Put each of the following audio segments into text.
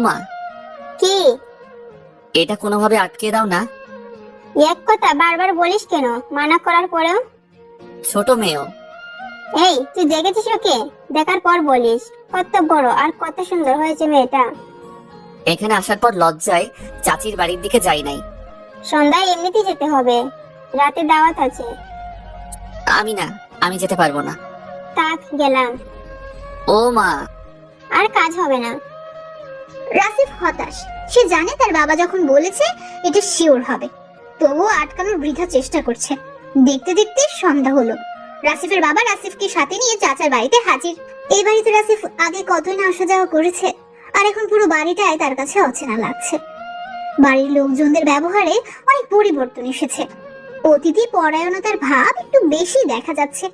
মা, কি? এটা কোনোভাবে আটকে দাও না। এক কথা বারবার বলিস কেন, মানা করার পরেও? ছোট মেয়েও। এই, তুই দেখেছিস ওকে? দেখার পর বলিস কত বড় আর কত সুন্দর হয়েছে মেয়েটা। এখানে আসার পর লজ্জায় চাচির বাড়ির দিকে যাই নাই। সন্ধ্যায় এমনিতেই যেতে হবে, রাতে দাওয়াত আছে। আমি যেতে পারবো না। থাক, গেলাম। ও মা, আর কাজ হবে না। রাসিফ হতাশ। সে জানে তার বাবা যখন বলেছে এটা শিওর হবে, তবুও আটকানোর বৃথা চেষ্টা করছে। দেখতে দেখতে সন্ধ্যা হলো। রাসিফের বাবা রাসিফকে সাথে নিয়ে চাচার বাড়িতে হাজির। এই বাড়িতে রাসিফ আগে কতই না আসা যাওয়া করেছে, আর এখন পুরো বাড়িটাই তার কাছে অচেনা লাগছে। বাড়ির লোকজনদের ব্যবহারে অনেক পরিবর্তন এসেছে। অতিথি পরায়ণতার ভাব একটু বেশি দেখা যাচ্ছে।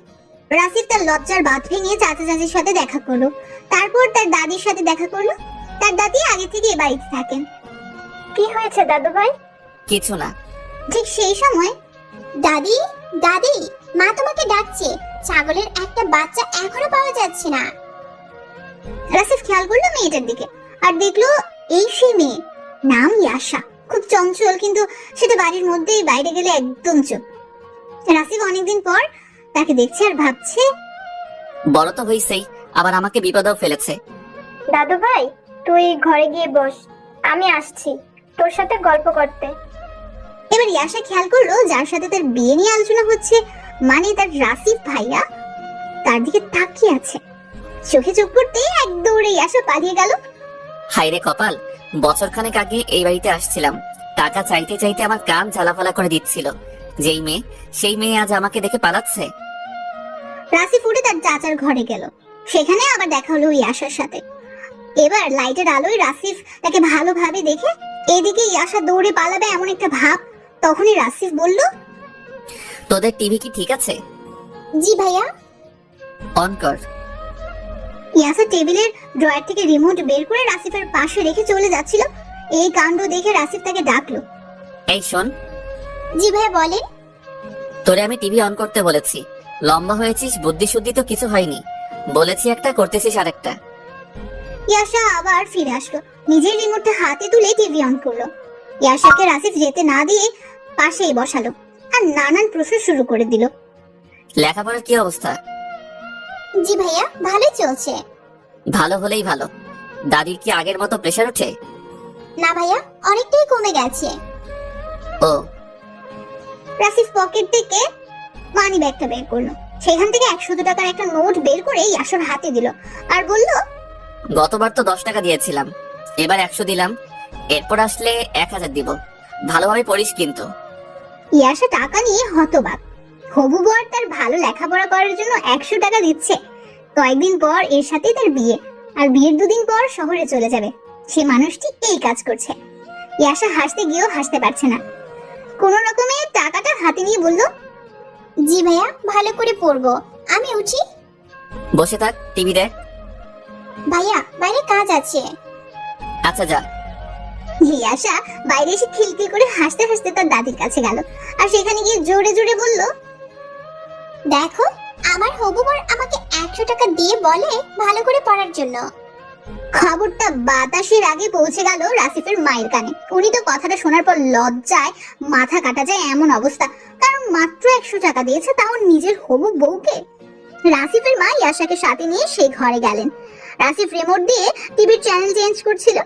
রাসিফ তার লজ্জার বাঁধ ভেঙে চাচা চাচির সাথে দেখা করলো, তারপর তার দাদির সাথে দেখা করলো। তার দাদি আগে থেকে এ বাড়িতে থাকেন। কি হয়েছে দাদু ভাই? কিছু না। ঠিক সেই সময় দাদি, দাদি, মা তোমাকে ডাকছে। ছাগলের একটা বাচ্চা এখনো পাওয়া যাচ্ছে না। রাসিফ খেয়াল করলো মেয়েটার দিকে, আর দেখলো এই সেই মেয়ে। নাম ইয়াশা। খুব চঞ্চল, কিন্তু সেটা বাড়ির মধ্যেই, বাইরে গেলে একদম চুপ। রাসিফ অনেকদিন পর তাকে দেখছে আর ভাবছে, বড় তো হইছেই, আবার আমাকে বিপদেও ফেলেছে। দাদু ভাই, তুই ঘরে গিয়ে বস, আমি আসছি তোর সাথে গল্প করতে। এবার ইয়াশা খেয়াল করলো যার সাথে তার বিয়ে নিয়ে আলোচনা হচ্ছে, মানে তার রাসিফ ভাইয়া, তার দিকে তাকিয়ে আছে। চোখে চোখ পড়তে এক দৌড়ে ইয়াশা পালিয়ে গেল। হায়রে কপাল, বছরখানেক আগে এই বাড়িতে আসছিলাম, টাকা চাইতে চাইতে আমার কান ঝালাফালা করে দিচ্ছিল। যেই মেয়ে, সেই মেয়ে আজ আমাকে দেখে পালাচ্ছে। রাসিফ উঠে তার চাচার ঘরে গেল। সেখানে আবার দেখা হলো ইয়াশার সাথে। এবার লাইটের আলোয় রাসিফ তাকে ভালোভাবে দেখে এদিকে ইয়াশা দৌড়ে পালাবে এমন একটা ভাব। তখনই রাসিফ বলল, তোদের টিভি কি ঠিক আছে? জি ভাইয়া। অন কর। ইয়াশা টেবিলের ড্রয়ার থেকে রিমোট বের করে রাসিফের পাশে রেখে চলে যাচ্ছিল। এই কাণ্ড দেখে রাসিফ তাকে ডাকলো। এই শোন, জি ভাইয়া, বলেন। তোরে আমি টিভি অন করতে বলেছি, লম্বা হয়েছিস, বুদ্ধি শুদ্ধি তো কিছু হয়নি। বলেছি একটা, করতেছিস আরেকটা। ইয়াশা আবার ফিরে আসলো, নিজের রিমোটটা হাতে তুলে টিভি অন করলো। ইয়াশাকে রাসিফ যেতে না দিয়ে পাশেই বসালো আর নানান প্রশ্ন শুরু করে দিল। লেখাপড়ার কি অবস্থা? জি ভাইয়া, ভালোই চলছে। ভালো হলেই ভালো। দাদির কি আগের মতো প্রেশার ওঠে? না ভাইয়া, অনেকটাই কমে গেছে। ও। রাসিফ পকেট থেকে মানি ব্যাগটা বের করলো। সেখান থেকে 100 টাকার একটা নোট বের করে ইয়াশার হাতে দিল আর বলল, গতবার তো 10 টাকা দিয়েছিলাম, এবার 100 দিলাম, এরপর আসলে 1000 দিব। ভালোভাবে পড়িস কিন্তু। ইয়াশা টাকা নিয়ে হতবাক। হবু বর তার ভালো লেখাপড়া করার জন্য 100 টাকা দিচ্ছে। কয়েকদিন পর এর সাথে তার বিয়ে, আর বিয়ের 2 দিন পর শহরে চলে যাবে। সে মানুষটি এই কাজ করছে। ইয়াশা হাসতে গিয়েও হাসতে পারছে না। কোন রকমে টাকাটা হাতে নিয়ে বলল, জি ভাইয়া, ভালো করে পড়বো, আমি উঠি। বসে থাক, টিভি দেখ। ভাইয়া, বাইরে কাজ আছে। আচ্ছা যা। ইয়াশা বাইরে এসে খিলখিল করে হাসতে হাসতে তার দাদির কাছে গেল, আর সেখানে গিয়ে জোরে জোরে বলল, দেখো, আমার হবু বর আমাকে 100 টাকা দিয়ে বলে ভালো করে পড়ার জন্য। খবরটা বাতাসের আগে পৌঁছে গেল রাসিফের মায়ের কানে। উনি তো কথাটা শোনার পর লজ্জায় মাথা কাটা যায় এমন অবস্থা, কারণ মাত্র 100 টাকা দিয়েছে, তাও নিজের হবু বউকে। রাসিফের মা ইয়াশাকে সাথে নিয়ে সেই ঘরে গেলেন। রাসিফ রিমোট দিয়ে টিভির চ্যানেল চেঞ্জ করছিল।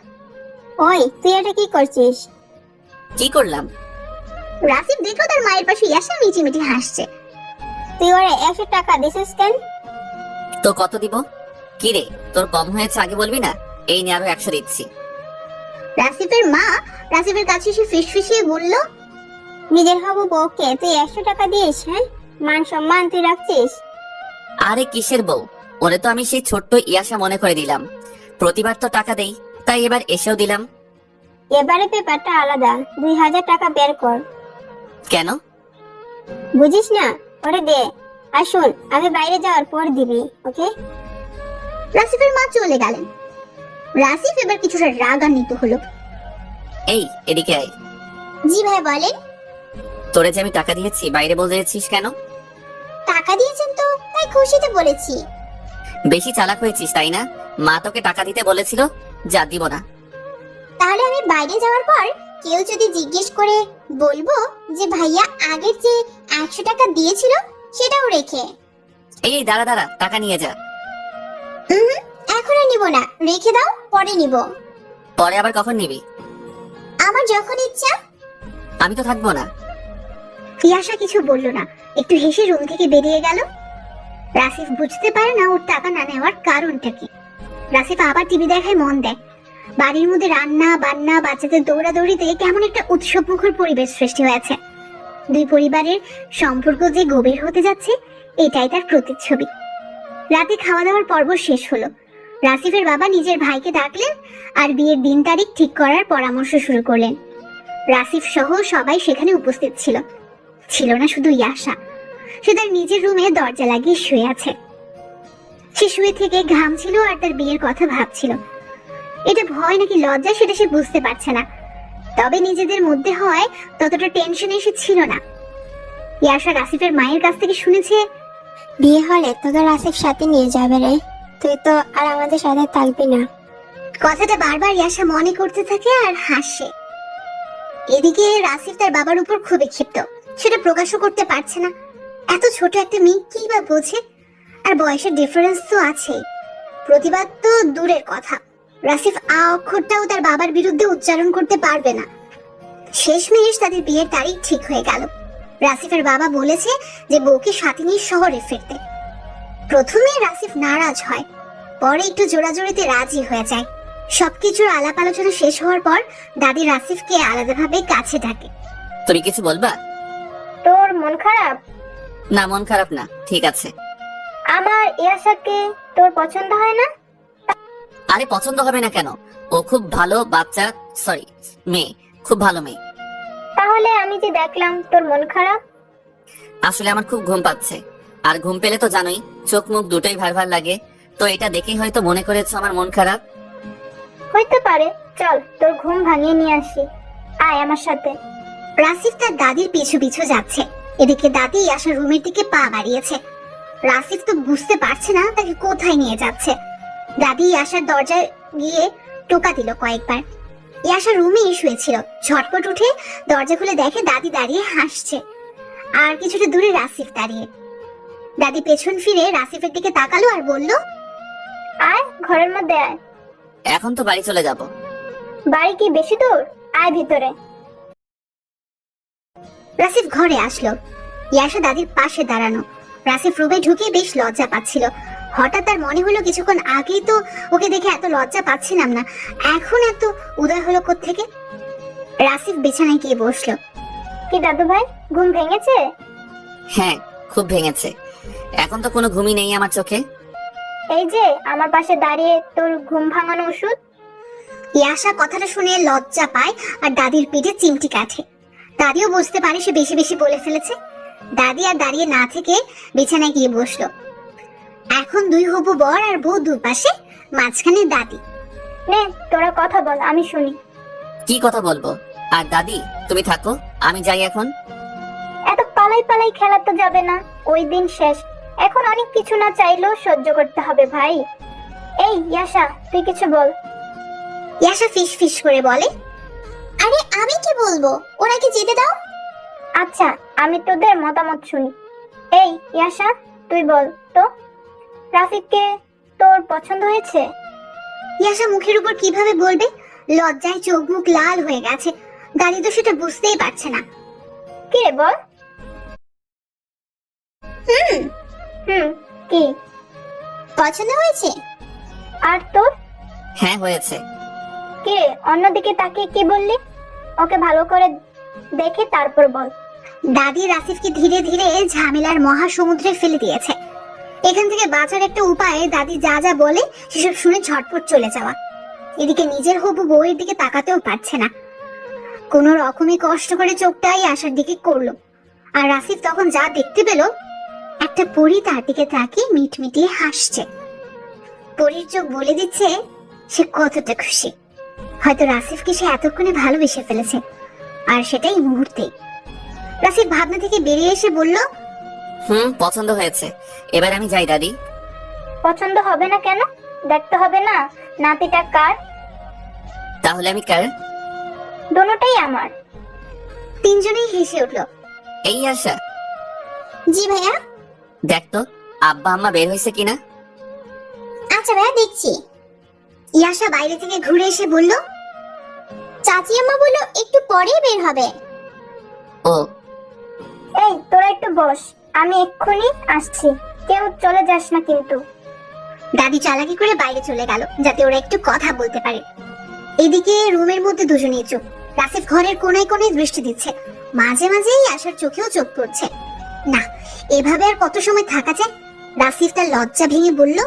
ওই, তুই এটা কি করছিস? কি করলাম? রাসিফ দেখলো তার মায়ের পাশে ইয়াশা মিটিমিটি হাসছে। তুই ওরে 100 টাকা দিছিস কেন? তো কত দিব? কি রে, তোর কম হয়েছে আগে বলবি না? এই নিয়ে আরো 100 দিচ্ছি। রাসিফের মা রাসিফের কাছে এসে ফিসফিসিয়ে বলল, নিজের হবু বউকে তুই 100 টাকা দিস? হ্যাঁ, মান সম্মান তুই রাখছিস? আরে কিসের বউ, ওরে তো আমি সেই ছোট্ট ইয়াশা মনে করে দিলাম। প্রতিবার তো টাকা দেই, তাই এবার এসেও দিলাম। এবারে পেপারটা আলাদা, 2000 টাকা বের কর। কেন? বুঝিস না? ওরে দে। আর শোন, আমি বাইরে যাওয়ার পর দিবি, ওকে? রাসিফের মা চলে গেলেন। রাসিফ এবার কিছুটা রাগান্বিত হলো। এই এদিকে আয়। জি ভাই, বলেন। তোরে যে আমি টাকা দিয়েছি, বাইরে বলতেছিস কেন? টাকা দিয়েছেন তো, তাই খুশিতে বলেছি। বেশি চালাক হয়েছিস তাই না? মা তোকে টাকা দিতে বলেছিল, যা দিব না। তাহলে আমি বাইরে যাওয়ার পর কেউ যদি জিজ্ঞেস করে বলবো যে ভাইয়া আগের যে 100 টাকা দিয়েছিল সেটাও রেখে। এই দাঁড়া দাঁড়া, টাকা নিয়ে যা। এখন আর নিব না, রেখে দাও, পরে নিব। পরে আবার কখন নিবি? আমার যখন ইচ্ছা। আমি তো থাকবো না। ইয়াশা কিছু বলল না, একটু হেসে রুম থেকে বেরিয়ে গেল। রাসিফ বুঝতে পারে না ওর টাকা না নেওয়ার কারণটা কি। রাসিফ আবার টিভি দেখায় মন দেয়। বাড়ির মধ্যে রান্না বান্না, বাচ্চাদের দৌড়াদৌড়িতে কেমন একটা উৎসবমুখর পরিবেশ সৃষ্টি হয়েছে। দুই পরিবারের সম্পর্ক যে গভীর হতে যাচ্ছে এটাই তার প্রতিচ্ছবি। রাতে খাওয়া দাওয়ার পর্ব শেষ হলো। রাসিফের বাবা নিজের ভাইকে ডাকলেন আর বিয়ের দিন তারিখ ঠিক করার পরামর্শ শুরু করলেন। রাসিফ সহ সবাই সেখানে উপস্থিত ছিল। ছিল না শুধু ইয়াশা, সে তার নিজের রুমে দরজা লাগিয়ে শুয়ে আছে। সে শুয়ে থেকে ঘামছিল আর তার বিয়ের কথা ভাবছিল। এটা ভয় নাকি লজ্জা সেটা সে বুঝতে পারছে না, তবে নিজেদের মধ্যে হয় ততটা টেনশন এসেছিল না। ইয়াশা রাসিফের মায়ের কাছ থেকে শুনেছে, বিয়ে হলে তোকে রাসিফ সাথে নিয়ে যাবে রে, তুই তো আর আমাদের সাথে থাকবি না। কথাটা বারবার ইয়াশা মনে করতে থাকে আর হাসে। এদিকে রাসিফ তার বাবার উপর খুবই ক্ষিপ্ত, সেটা প্রকাশও করতে পারছে না। এত ছোট একটা মেয়ে কি বা বোঝে, আর বয়সের ডিফারেন্স তো আছেই। প্রতিবাদ তো দূরের কথা, রাসিফ আ অক্ষরটাও তার বাবার বিরুদ্ধে উচ্চারণ করতে পারবে না। শেষমেশ তাদের বিয়ের তারিখ ঠিক হয়ে গেল। রাসিফের বাবা বলেছে যে বউকে সাথে নিয়ে শহরে ফিরতে। প্রথমে রাসিফ নারাজ হয়, পরে একটু জোড়াজোড়িতে রাজি হয়ে যায়। সবকিছুর আলাপ আলোচনা শেষ হওয়ার পর দাদি রাসিফকে আলাদাভাবে কাছে ডাকে। তুমি কিছু বলবা? তোর মন খারাপ? না, মন খারাপ না, ঠিক আছে। আমার ইয়াশাকে তোর পছন্দ হয় না? আরে পছন্দ হবে না কেন? ও খুব ভালো বাচ্চা, সরি মেয়ে, খুব ভালো মেয়ে। তাহলে আমি যে দেখলাম তোর মন খারাপ। আসলে আমার খুব ঘুম পাচ্ছে, আর ঘুম পেলে তো জানোই চোখ মুখ দুটোই ভার ভার লাগে। তো এটা দেখেই হয়তো মনে করেছো আমার মন খারাপ। হইতে পারে, চল তোর ঘুম ভাঙিয়ে নিয়ে আসি, আয় আমার সাথে। রাসিফ তার দাদির পিছু পিছু যাচ্ছে। এদিকে দাদি ইয়াশার রুমের দিকে পা বাড়িয়েছে। রাসিফ তো বুঝতে পারছে না তাকে কোথায় নিয়ে যাচ্ছে। দাদি ইয়াশার দরজায় গিয়ে টোকা দিল কয়েকবার। ইয়াশা রুমেই শুয়েছিল, ঝটপট উঠে দরজা খুলে দেখে দাদি দাঁড়িয়ে হাসছে, আর কিছুটা দূরে রাসিফ দাঁড়িয়ে। দাদি পেছন ফিরে রাসিফের দিকে তাকালো আর বলল, আয় ঘরের মধ্যে আয়। এখন তো বাড়ি চলে যাব। বাড়ি কি বেশি দূর? আয় ভিতরে। রাসিফ ঘরে আসলো। ইয়াশা দাদির পাশে দাঁড়ানো। রাসিফ রুমে ঢুকে বেশ লজ্জা পাচ্ছিল। হঠাৎ তার মনে হলো কিছুক্ষণ আগেই তো ওকে দেখে এত লজ্জা পাচ্ছিলাম না, এখন এত উদয় হলো কোত্থেকে। রাসিফ বিছানায় গিয়ে বসলো। কি দাদু ভাই, ঘুম ভেঙেছে? হ্যাঁ, খুব ভেঙেছে। এখন তো কোনো ঘুমই নেই আমার চোখে। এই যে আমার পাশে দাঁড়িয়ে তোর ঘুম ভাঙানো ওষুধ। ইয়াশা কথাটা শুনে লজ্জা পায় আর দাদির পিঠে চিমটি কাটে। দাদিও বুঝতে পারে সে বেশি বেশি বলে ফেলেছে। দাদি আর দাঁড়িয়ে না থেকে বিছানায় গিয়ে বসলো। এখন দুই হবু বর আর বউ দুপাশে, মাঝখানে দাদি। নে তোরা কথা বল, আমি শুনি। কি কথা বলবো? আর দাদি তুমি থাকো, আমি যাই এখন। এত পালাই পালাই খেলা তো যাবে না, ওই দিন শেষ। এখন অনেক কিছু না চাইলেও সহ্য করতে হবে ভাই। এই ইয়াশা, তুই কিছু বল। ইয়াশা ফিস ফিস করে বলে, আরে আমি কি বলবো, ওনাকে যেতে দাও। আচ্ছা, আমি তোদের মতামত শুনি। এই ইয়াশা, তুই বল তো, রাফিককে তোর পছন্দ হয়েছে? ইয়াশা মুখের উপর কিভাবে বলবে, লজ্জায় চোখ মুখ লাল হয়ে গেছে। দাদি তো সেটা বুঝতেই পারছে না। কি রে বল। হুম কি পছন্দ হয়েছে? আর তোর? হ্যাঁ হয়েছে। কি রে, অন্যদিকে তাকিয়ে কি বললি? ওকে ভালো করে দেখে তারপর বল। দাদি রাসিফকে ধীরে ধীরে ঝামেলার মহাসমুদ্রে ফেলে দিয়েছে। এখান থেকে বাঁচার একটা উপায় দাদি যা যা বলে সেসব শুনে ঝটপট চলে যাওয়া। এদিকে নিজের হবু বউয়ের দিকে তাকাতেও পারছে না। কোনো রকমে কষ্ট করে চোখটাই আশার দিকে করলো। আর রাসিফ তখন যা দেখতে পেল, একটা পরী তার দিকে তাকিয়ে মিটমিটিয়ে হাসছে। পরীর চোখ বলে দিচ্ছে সে কতটা খুশি। হয়তো রাসিফকে সে এতক্ষণে ভালোবেসে ফেলেছে, আর সেটাই মুহূর্তেই। রাসিফ ভাবনা থেকে বেরিয়ে এসে বলল, পছন্দ হয়েছে, এবার আমি যাই দাদি। পছন্দ হবে না কেন? দেখতে হবে না নাতিটা কার। তাহলে আমি কার? দোনোটাই আমার। তিনজনেই হেসে উঠলো। এই আশা, জি ভাইয়া। দেখ তো আব্বা আম্মা বের হয়েছে কিনা। আচ্ছা ভাইয়া, দেখছি। ইয়াশা বাইরে থেকে ঘুরে এসে বলল, চাচি আম্মা বললো একটু পরেই বের হবে। ও, এই তোরা একটু বস, আমি এক্ষুনি আসছি, কেউ চলে যাস না কিন্তু। দাদি চালাকি করে বাইরে চলে গেল যাতে ওরা একটু কথা বলতে পারে। এদিকে রুমের মধ্যে দুজনেই চুপ। রাসিফ ঘরের কোনায় কোনায় দৃষ্টি দিচ্ছে, মাঝে মাঝেই আশার চোখেও চোখ পড়ছে। না, এভাবে আর কত সময় থাকা যায়? রাসিফ তার লজ্জা ভেঙে বলল,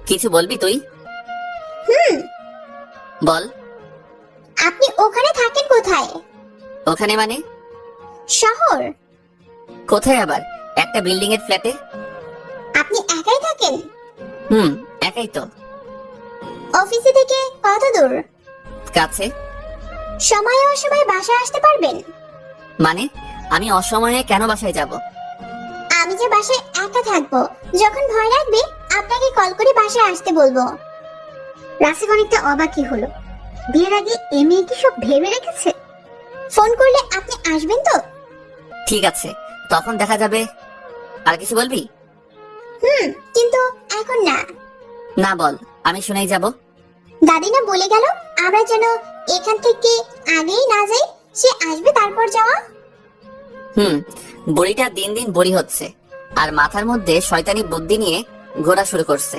কিছু বলবি তুই? বল। আপনি ওখানে থাকেন কোথায়? ওখানে মানে? শহর। কোথায় আবার? একটা বিল্ডিং এর ফ্ল্যাটে। আপনি একাই থাকেন? একাই তো। অফিসে থেকে কত দূর? কাছে। সময়ে অসময়ে বাসায় আসতে পারবেন? মানে আমি অসময়ে কেন বাসায় যাব? আমি যে বাসায় একা থাকবো, যখন ভয় লাগবে আপনাকে কল করে বাসায় আসতে বলবো। রাসিফ অনেকটা অবাকই হলো। বিয়ের আগে এ মেয়ে কি সব ভেবে রেখেছে? ফোন করলে আপনি আসবেন তো? ঠিক আছে, তখন দেখা যাবে। আর কিছু বলবি? কিন্তু এখন না। না বল, আমি শুনেই যাব। দাদি না বলে গেল আমরা যেন এখান থেকে আগেই না যাই, সে আসবে তারপর যাওয়া। বুড়িটা দিন দিন বুড়ি হচ্ছে, আর মাথার মধ্যে শয়তানি বুদ্ধি নিয়ে ঘোরা শুরু করছে।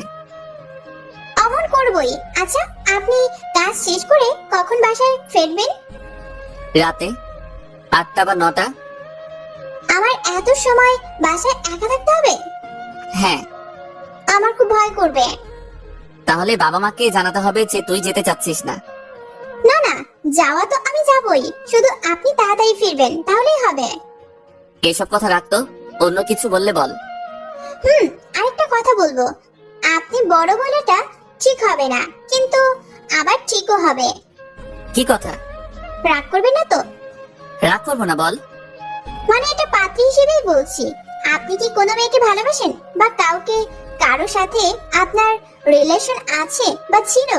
অমন করবই। আচ্ছা, আপনি কাজ শেষ করে কখন বাসায় ফিরবেন? রাতে 8টা বা 9টা। আমার এত সময় বাসায় একা থাকতে হবে? হ্যাঁ। আমার খুব ভয় করবে। তাহলে বাবা মাকে জানাতে হবে যে তুই যেতে চাচ্ছিস না। না না, যাওয়া তো আমি যাবই, শুধু আপনি তাড়াতাড়ি ফিরবেন, তাহলেই হবে। এসব কথা রাখতো, অন্য কিছু বললে বল। আরেকটা কথা বলবো, আপনি বড় বলাটা ঠিক হবে না, কিন্তু আবার ঠিকও হবে। কি কথা? রাগ করবেন না তো? রাগ করবো না, বল। মানে এটা পাত্রী হিসেবেই বলছি। আপনি কি কোনো মেয়েকে ভালোবাসেন, বা কাউকে, কারো সাথে আপনার রিলেশন আছে বা ছিল?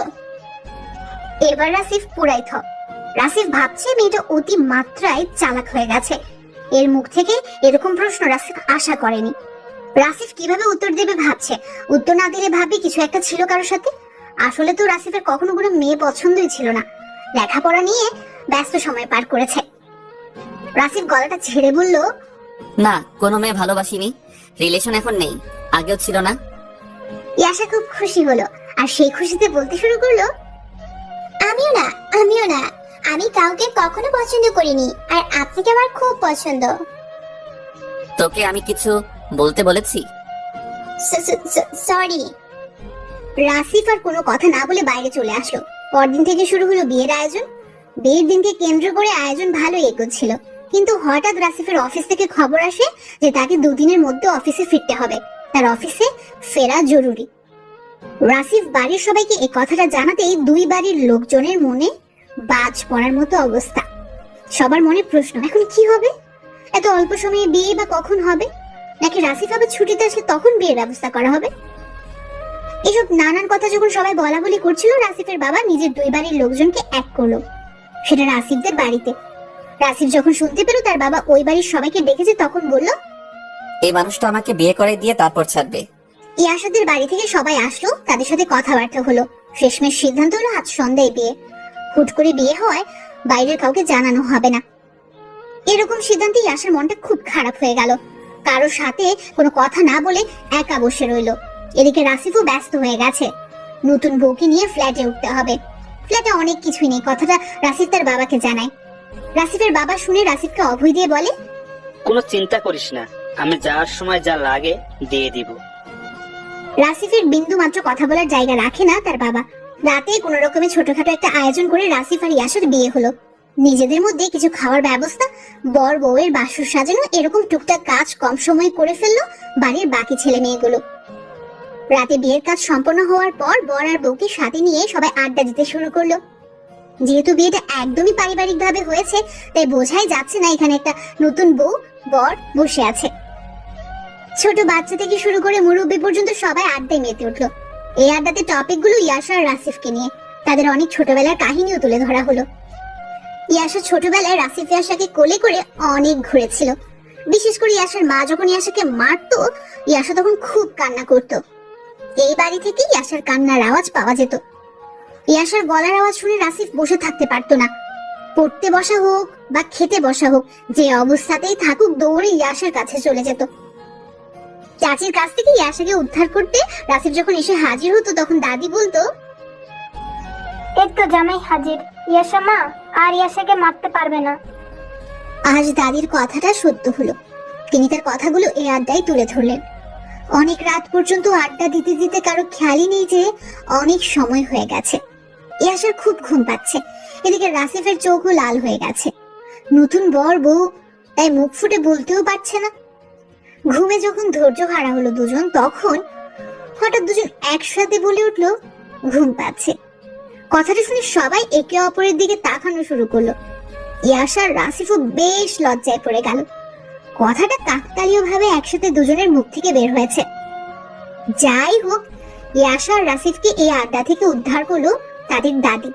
এবার রাসিফ পুরাই থ। রাসিফ ভাবছে মেয়েটা অতি মাত্রায় চালাক হয়ে গেছে। এর মুখ থেকে এরকম প্রশ্ন রাসিফ আশা করেনি। রাসিফ কিভাবে উত্তর দেবে ভাবছে। উত্তর না দিলে ভাববে কিছু একটা ছিল কারোর সাথে। আসলে তো রাসিফের কখনো কোনো মেয়ে পছন্দই ছিল না, লেখাপড়া নিয়ে ব্যস্ত সময় পার করেছে। রাসিফ গলাটা ছেড়ে বলল, না, কোনো মেয়ে ভালোবাসিনি, রিলেশন এখন নেই, আগেও ছিল না। ইয়াশা খুব খুশি হলো, আর সেই খুশিতে বলতে শুরু করলো, আমিও না, আমিও না, আমি কাউকে কখনো পছন্দ করিনি, আর আপনাকে আমার খুব পছন্দ। তোকে আমি কিছু বলতে বলেছি? সরি। রাসিফ আর কোনো কথা না বলে বাইরে চলে আসলো। পরদিন থেকে শুরু হলো বিয়ের আয়োজন। বিয়ের দিনকে কেন্দ্র করে আয়োজন ভালো এগোচ্ছিল, কিন্তু হঠাৎ রাসিফের অফিস থেকে খবর আসে যে তাকে 2 দিনের মধ্যে অফিসে ফিরতে হবে, তার অফিসে ফেরা জরুরি। রাসিফ বাড়ির সবাইকে এই কথাটা জানাতেই 2 বাড়ির লোকজনের মনে বাজ পড়ার মতো অবস্থা। সবার মনে প্রশ্ন, এখন কি হবে? এত অল্প সময়ে বিয়ে বা কখন হবে? নাকি রাসিফ আবার ছুটিতে আসলে তখন বিয়ের ব্যবস্থা করা হবে? এসব নানান কথা যখন সবাই বলা বলি করছিল, রাসিফের বাবা নিজের 2 বাড়ির লোকজনকে এক করলো, সেটা রাসিফদের বাড়িতে। রাসিফ যখন শুনতে পেল তার বাবা ওই বাড়ির সবাইকে ডেকেছে, তখন বলল, এই মানুষটা আমাকে বিয়ে করে দিয়ে তারপর ছাড়বে। ইয়াশাদের বাড়ি থেকে সবাই আসলো, তাদের সাথে কথাবার্তা হলো। শেষমেশ সিদ্ধান্ত হলো আজ সন্ধ্যায় বিয়ে। হুট করে বিয়ে হওয়ায় বাইরের কাউকে জানানো হবে না। এরকম সিদ্ধান্তে ইয়াশার মনটা খুব খারাপ হয়ে গেল। কারোর সাথে কোনো কথা না বলে একা বসে রইল। এদিকে রাসিফও ব্যস্ত হয়ে গেছে, নতুন বউকে নিয়ে ফ্ল্যাটে উঠতে হবে। ফ্ল্যাটে অনেক কিছুই নেই, কথাটা রাসিফ তার বাবাকে জানায়। রাসিফের বাবা শুনে রাসিফকে অভয় দিয়ে বলে, কোনো চিন্তা করিস না, আমি যাওয়ার সময় যা লাগে দিয়ে দিব। রাসিফের বিন্দু মাত্র কথা বলার জায়গা রাখে না তার বাবা। রাতে কোনো রকমে ছোটখাটো একটা আয়োজন করে রাসিফ আর ইয়াশার বিয়ে হলো। নিজেদের মধ্যে কিছু খাওয়ার ব্যবস্থা, বর বউয়ের বাসর সাজানো, এরকম টুকটাক কাজ কম সময়ে করে ফেললো বাড়ির বাকি ছেলে মেয়েগুলো। রাতে বিয়ের কাজ সম্পন্ন হওয়ার পর বর আর বউকে সাথে নিয়ে সবাই আড্ডা দিতে শুরু করলো। যেহেতু বিয়েটা একদমই পারিবারিক ভাবে হয়েছে, তাই বোঝাই যাচ্ছে না এখানে একটা নতুন বউ বর বসে আছে। ছোট বাচ্চা থেকে শুরু করে মুরব্বী পর্যন্ত সবাই আড্ডায় মেতে উঠলো। এই আড্ডাতে টপিক গুলো ইয়াশা আর রাসিফকে নিয়ে। তাদের অনেক ছোটবেলার কাহিনীও তুলে ধরা হলো। ইয়াশা ছোটবেলায় রাসিফ ইয়াশাকে কোলে করে অনেক ঘুরেছিল। বিশেষ করে ইয়াশার মা যখন ইয়াশাকে মারতো, ইয়াশা তখন খুব কান্না করত। এই বাড়ি থেকে ইয়াশার কান্নার আওয়াজ পাওয়া যেত। ইয়াশার গলার আওয়াজ শুনে রাসিফ বসে থাকতে পারতো না। পড়তে বসা হোক বা খেতে বসা হোক, যে অবস্থাতেই থাকুক দৌড়ে ইয়াশার কাছে চলে যেত। চাচির কাছ থেকে ইয়াশাকে উদ্ধার করতে রাসিফ যখন এসে হাজির হতো, তখন দাদি বলতো, এই তো জামাই হাজির। ইয়াশা মা আর ইয়াশাকে মারতে পারবে না। আজ দাদির কথাটা সত্য হলো। তিনি তার কথাগুলো এই আড্ডায় তুলে ধরলেন। অনেক রাত পর্যন্ত আড্ডা দিতে দিতে কারো খেয়ালই নেই যে অনেক সময় হয়ে গেছে। ইয়াশার খুব ঘুম পাচ্ছে। এদিকে রাসিফের চোখও লাল হয়ে গেছে। নতুন বর বউ, তাই মুখ ফুটে বলতেও পারছে না। ঘুমে যখন ধৈর্য হারা হলো দুজন, তখন হঠাৎ দুজন একসাথে বলে উঠলো, ঘুম পাচ্ছে। কথাটা শুনে সবাই একে অপরের দিকে তাকানো শুরু করলো। ইয়াশার রাসিফও বেশ লজ্জায় পড়ে গেল। কথাটা কাকতালীয় ভাবে একসাথে দুজনের মুখ থেকে বের হয়েছে। যাই হোক, ইয়াশার রাসিফকে এই আড্ডা থেকে উদ্ধার করলো তাদের দাদি।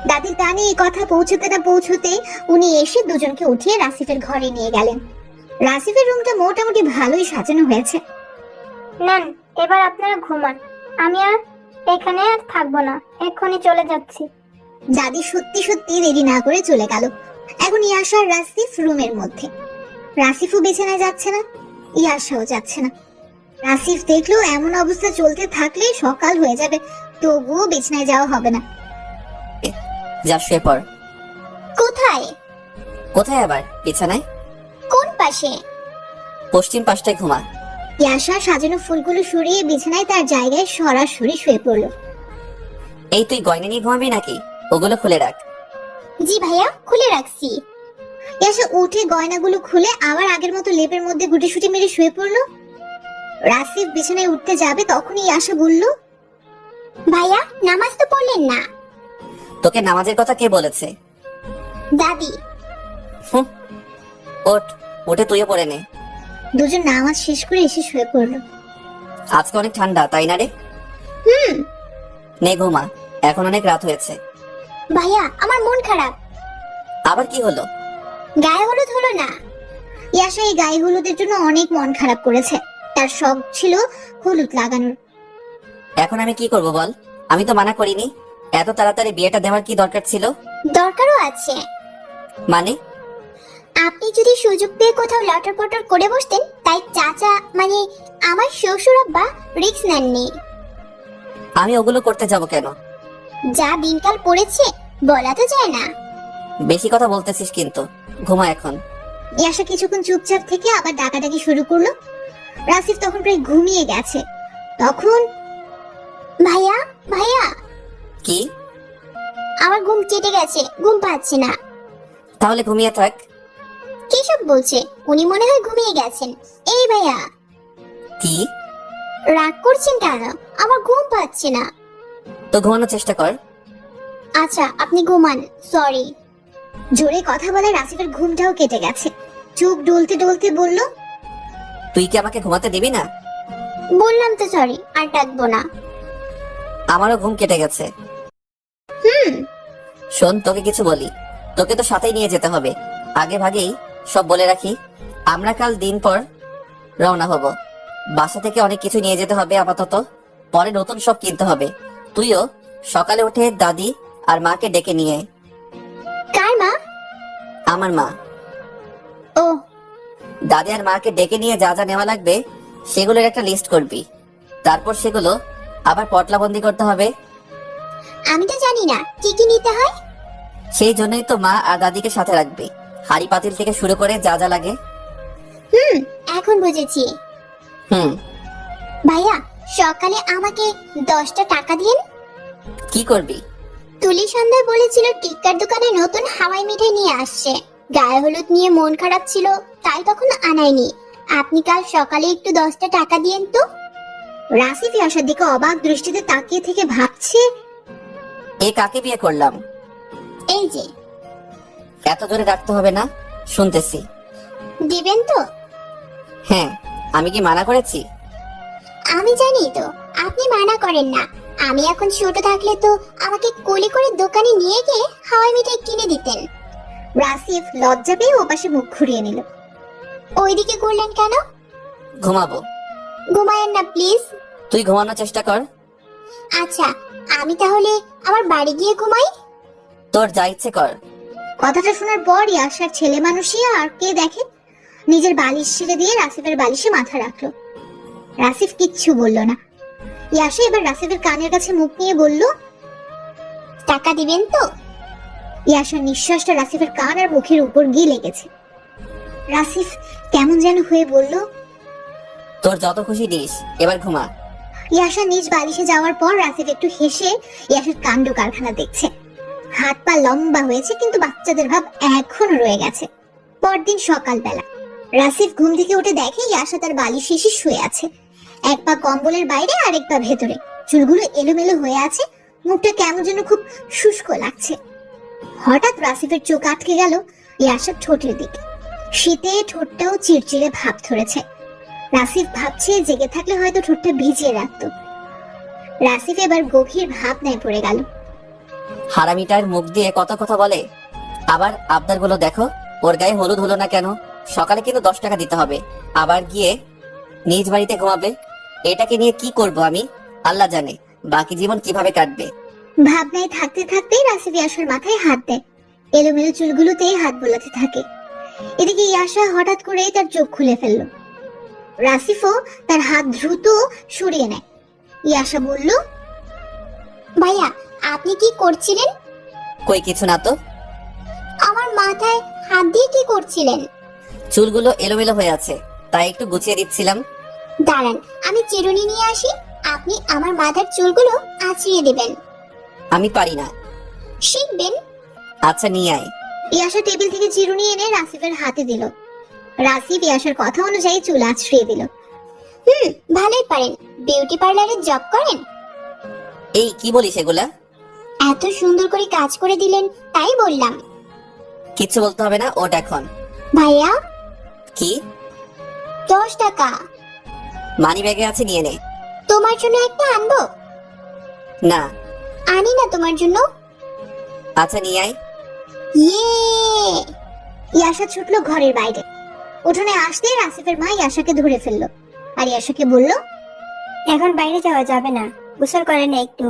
দাদির কানে এই কথা পৌঁছতে না পৌঁছতে উনি এসে দুজনকে উঠিয়ে রাসিফের ঘরে নিয়ে গেলেন। রাসিফের রুমটা মোটামুটি ভালোই সাজানো হয়েছে। নেন, এবার আপনারা ঘুমান। আমি আর এখানে আর থাকবো না, এক্ষুনি চলে যাচ্ছি। দাদি সত্যি সত্যি দেরি না করে চলে গেল। এখন ইয়াশা আর রাসিফ রুমের মধ্যে। রাসিফও বিছানায় যাচ্ছে না, ইয়াশাও যাচ্ছে না। রাসিফ দেখলো এমন অবস্থা চলতে থাকলে সকাল হয়ে যাবে, তবুও বিছানায় যাওয়া হবে না। যা শুয়ে পড়। কোথায়? কোথায় আবার? বিছানায়। কোন পাশে? পশ্চিম পাশটায় ঘুমা। ইয়াশা সাজানো ফুলগুলো সরিয়ে বিছানায় তার জায়গায় সরাসরি শুয়ে পড়লো। এই তুই গয়না নিয়ে ঘুমাবি নাকি? ওগুলো খুলে রাখ। জি ভাইয়া, খুলে রাখছি। ইয়াশা উঠে গয়নাগুলো খুলে আবার আগের মতো লেপের মধ্যে গুটিসুটি মেরে শুয়ে পড়লো। রাসিফ বিছানায় উঠতে যাবে, তখনই ইয়াশা বলল, ভাইয়া নামাজ তো পড়লেন না? তোকে নামাজের কথা কে বলেছে? দাদি। হুম, ওঠ, উঠে তুইও পড়ে নে। দুজন নামাজ শেষ করে এসে শুয়ে পড়লো। আজকে অনেক ঠান্ডা, তাই না রে? নে ঘুমা, এখন অনেক রাত হয়েছে। ভাইয়া আমার মন খারাপ। আবার কি হলো? গায়ে হলুদ হলো না। ইয়াশা এই গায়ে হলুদের জন্য অনেক মন খারাপ করেছে। তার শখ ছিল হলুদ লাগানোর। এখন আমি কি করব বল? আমি তো মানা করিনি। এত তাড়াতাড়ি বিয়েটা দেওয়ার কি দরকার ছিল? দরকারও আছে। মানে? আপনি যদি সুযোগ পেয়ে কোথাও লটর পটর করে বসতেন, তাই চাচা মানে আমার শ্বশুর আব্বা রিস্ক নেননি। আমি ওগুলো করতে যাব কেন? যা দিনকাল পড়েছে বলা তো যায় না। বেশি কথা বলতেছিস কিন্তু। ঘুমা এখন। ইয়াশা কিছুক্ষণ চুপচাপ থেকে আবার ডাকাডাকি শুরু করলো। রাসিফ তখন প্রায় ঘুমিয়ে গেছে। তখন, ভাইয়া ভাইয়া। কি? আমার ঘুম কেটে গেছে, ঘুম পাচ্ছি না। তাহলে ঘুমিয়ে থাক। কি সব বলছে? উনি মনে হয় ঘুমিয়ে গেছেন। এই ভাইয়া। কি? রাগ করছেন কেন? আমার ঘুম পাচ্ছে না। তো ঘুমানোর চেষ্টা কর। আচ্ছা আপনি ঘুমান, সরি। জোরে কথা বলে রাসিফের ঘুমটাও কেটে গেছে। চোখ ডলতে ডলতে বলল, তুই কি আমাকে ঘুমাতে দিবি না? বললাম তো সরি, আর ডাকবো না। আমারও ঘুম কেটে গেছে। শোন, তোকে কিছু বলি। তোকে তো সাথেই নিয়ে যেতে হবে। আগে ভাগেই সব বলে রাখি, আমরা কাল দিন পর রওনা হব। বাসা থেকে অনেক কিছু নিয়ে যেতে হবে আপাতত, পরে নতুন সব কিনতে হবে। তুইও সকালে উঠে দাদি আর মাকে ডেকে নিয়ে। কার মা? আমার মা। ও। দাদি আর মাকে ডেকে নিয়ে যা যা নেওয়া লাগবে সেগুলোর একটা লিস্ট করবি। তারপর সেগুলো আবার পটলাবন্দি করতে হবে। আমি তো জানি না কি কি নিতে হয়। সেই জন্যই তো মা আর দাদিকে সাথে রাখবি। হাড়ি পাতিল থেকে শুরু করে যা যা লাগে। এখন বুঝেছি। ভাইয়া সকালে আমাকে 10টা টাকা দিন। কি করবি? তুলি সন্ধ্যায় বলেছিল টিক্কার দোকানে নতুন হাওয়াই মিঠাই নিয়ে আসছে। গায়ে হলুদ নিয়ে মন খারাপ ছিল, তাই তখন আনাইনি। আপনি কাল সকালে একটু 10টা টাকা দিয়েন তো। রাসিফ আসার দিকে অবাক দৃষ্টিতে তাকিয়ে থেকে ভাবছে, এ কাকে বিয়ে করলাম? এই যে। এত জোরে ডাকতে হবে না, শুনতেছি। দিবেন তো? হ্যাঁ, আমি কি মানা করেছি? আমি জানি তো আপনি মানা করেন না, আমি এখন ছোট থাকলে তো আমাকে কোলে করে দোকানে নিয়ে গিয়ে হাওয়াই মিঠাই কিনে দিতেন। রাসিফ লজ্জা পেয়ে ওপাশে মুখ ঘুরিয়ে নিল। ওইদিকে করলেন কেন? ঘুমাবো। ঘুমায়েন না প্লিজ। তুই ঘুমানোর চেষ্টা কর। আচ্ছা, আমি তাহলে আমার বাড়ি গিয়ে ঘুমাই। তোর যা ইচ্ছে কর। কথাটা শোনার পর ইয়াসার ছেলে মানুষই আর কে দেখে, নিজের বালিশ ছেড়ে দিয়ে রাসিফের বালিশে মাথা রাখলো। রাসিফ কিচ্ছু বলল না। ইয়াসা এবার রাসিফের কানের কাছে মুখ নিয়ে বলল, টাকা দিবেন তো? ইয়াসার নিঃশ্বাসটা রাসিফের কান আর মুখের উপর গিয়ে লেগেছে। রাসিফ কেমন যেন হয়ে বলল, তোর যত খুশি দিস, এবার ঘুমা। ইয়াসা নিজ বালিশে যাওয়ার পর রাসিফ একটু হেসে ইয়াসার কাণ্ড কারখানা দেখছে। হাত পা লম্বা হয়েছে, কিন্তু বাচ্চাদের ভাব এখনো রয়ে গেছে। পরদিন সকালবেলা রাসিফ ঘুম থেকে উঠে দেখে ইয়াসা তার বালিশে এসে শুয়ে আছে। এক পা কম্বলের বাইরে আর এক পা ভেতরে, চুলগুলো এলোমেলো হয়ে আছে, মুখটা কেমন যেন খুব শুষ্ক লাগছে। হঠাৎ রাসিফের চোখ আটকে গেল ইয়াসার ঠোঁটের দিকে। শীতে ঠোঁটটাও চিড়চিড়ে ভাব ধরেছে। রাসিফ ভাবছে জেগে থাকলে হয়তো ঠোঁটটা ভিজিয়ে রাখতো। রাসিফ এবার গভীর ভাবনায় পড়ে গেল। হারামিটার মুখ দিয়ে কত কথা বলে। আবার আবদার গুলো দেখো, ওর গায়ে হলুদ হলো না কেন? সকালে কিন্তু 10 টাকা দিতে হবে, আবার গিয়ে নিজ বাড়িতে ঘুমাবে। এটাকে নিয়ে কি করব আমি, আল্লাহ জানে বাকি জীবন কিভাবে কাটবে। ভাবনায় থাকতে থাকতেই রাসিফ ইয়াসার মাথায় হাত দেয়। এলোমেলো চুলগুলোতে হাত বোলাতে থাকে। এদিকে ইয়াসা হঠাৎ করে তার চোখ খুলে ফেলল। রাসিফও তার হাত দ্রুত সরিয়ে নেয়। ইয়াসা বলল, ভাইয়া আপনি কি করছিলেন? কই কিছু না তো। আমার মাথায় হাত দিয়ে কি করছিলেন? চুলগুলো এলোমেলো হয়ে আছে, তাই একটু গুছিয়ে দিচ্ছিলাম। দাঁড়ান, আমি চিরুনি নিয়ে আসি, আপনি আমার মাথার চুলগুলো আঁচড়িয়ে দেবেন। আমি পারি না। শিখবেন। আচ্ছা নিয়ে আয়। ইয়াসা টেবিল থেকে চিরুনি এনে রাসিফের হাতে দিল। রাসিফ ইয়াসার কথা অনুযায়ী চুল আঁচড়িয়ে দিল। ভালোই পারেন। বিউটি পার্লারে জব করেন? এই কি বলিস এগুলা? এত সুন্দর করে কাজ করে দিলেন তাই বললাম। কিচ্ছু বলতে হবে না, ওটা এখন। ভাইয়া কি? 10 টাকা মানি ব্যাগে আছে, নিয়ে নে। তোমার জন্য একটা আনবো? না। আনি না তোমার জন্য? আচ্ছা নিয়ে আয়। ইয়ে! ইয়াসা ছুটলো ঘরের বাইরে। উঠোনে আসতে রাসিফের মা ইয়াসাকে ধরে ফেললো আর ইয়াসাকে বলল, এখন বাইরে যাওয়া যাবে না, গোসল করে না একটু।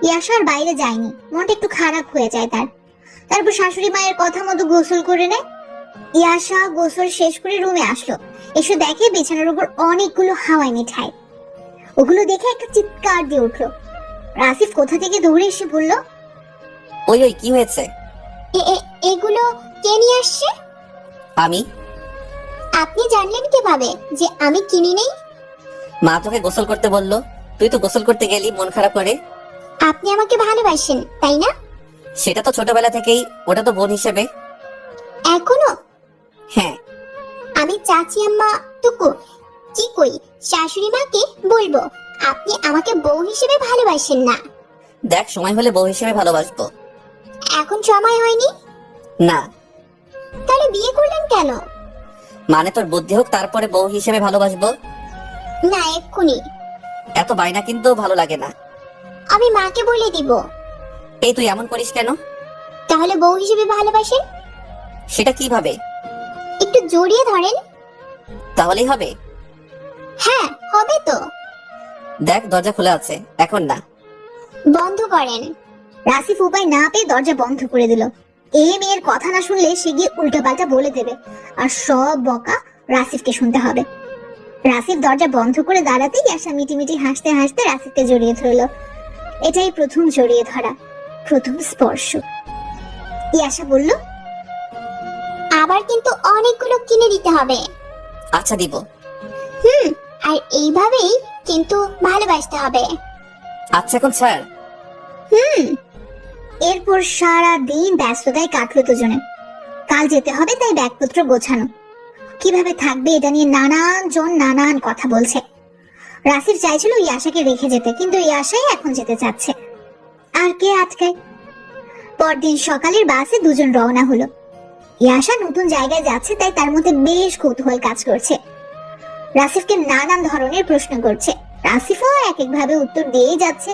ইয়াসা আর বাইরে যায়নি, মনটা একটু খারাপ হয়ে যায় তার। তারপর শাশুড়ি মায়ের কথা মতো গোসল করে নেয়। ইয়াসা গোসল শেষ করে রুমে আসলো। এসে দেখে বিছানার উপর অনেকগুলো হাওয়াই মিঠাই। ওগুলো দেখে একটা চিৎকার দিয়ে উঠলো। রাসিফ কোথা থেকে দৌড়ে এসে বলল, ওই ওই কি হয়েছে? এগুলো কে নিয়ে আসছে? আমি। আপনি জানলেন কিভাবে যে আমি কিনি নেই? মা তোকে গোসল করতে বললো, তুই তো গোসল করতে গেলি মন খারাপ করে। আপনি আমাকে ভালোবাসেন তাই না? সেটা তো ছোটবেলা থেকেই, ওটা তো বোন হিসেবে। এখনো? হ্যাঁ। আমি চাচি আম্মা টুকু কি কই শাশুড়ি মাকে বলবো আপনি আমাকে বউ হিসেবে ভালোবাসেন না? দেখ, সময় হলে বউ হিসেবে ভালোবাসবো। এখন সময় হয়নি? না। তাহলে বিয়ে করলেন কেন? মানে তোর বুদ্ধি হোক, তারপরে বউ হিসেবে ভালোবাসবো। না এক্ষুনি। এত বায়না কিন্তু ভালো লাগে না। আমি মাকে বলে দিব। এই তুই এমন করিস কেন? তাহলে বউ হিসেবে ভালোবাসেন? সেটা কিভাবে? একটু জড়িয়ে ধরেন। তাহলেই হবে? হ্যাঁ হবে তো। দেখ দরজা খোলা আছে, এখন না। বন্ধ করেন। রাসিফ উপায় না পেয়ে দরজা বন্ধ করে দিল। এই মেয়ের কথা না শুনলে সে গিয়ে উল্টোপাল্টা বলে দেবে, আর সব বকা রাসিফকে শুনতে হবে। রাসিফ দরজা বন্ধ করে দাঁড়াতেই ইয়াসা মিটিমিটি হাসতে হাসতে রাসিফকে জড়িয়ে ধরলো। এটাই প্রথম জড়িয়ে ধরা, প্রথম স্পর্শ। ইয়াসা বলল, আবার কিন্তু অনেকগুলো কিনে দিতে হবে। আচ্ছা দিব। আর এইভাবেই কিন্তু ভালোবাসতে হবে। আচ্ছা এখন ছাড়। এরপর সারা দিন ব্যস্ততায় কাটলো দুজনে। কাল যেতে হবে তাই ব্যাগপত্র গোছানো। কিভাবে থাকবে এটা নিয়ে নানান জন নানান কথা বলছে। রাসিফ চাইছিল ইয়াসাকে রেখে যেতে, কিন্তু ইয়াসাই এখন যেতে চাচ্ছে। আর কে আটকায়? পরদিন সকালের বাসে দুজন রওনা হলো। ইয়াসা নতুন জায়গায় যাচ্ছে তাই তার মধ্যে বেশ কৌতূহল কাজ করছে। রাসিফকে নানান ধরনের প্রশ্ন করছে। রাসিফও এক একভাবে উত্তর দিয়েই যাচ্ছে।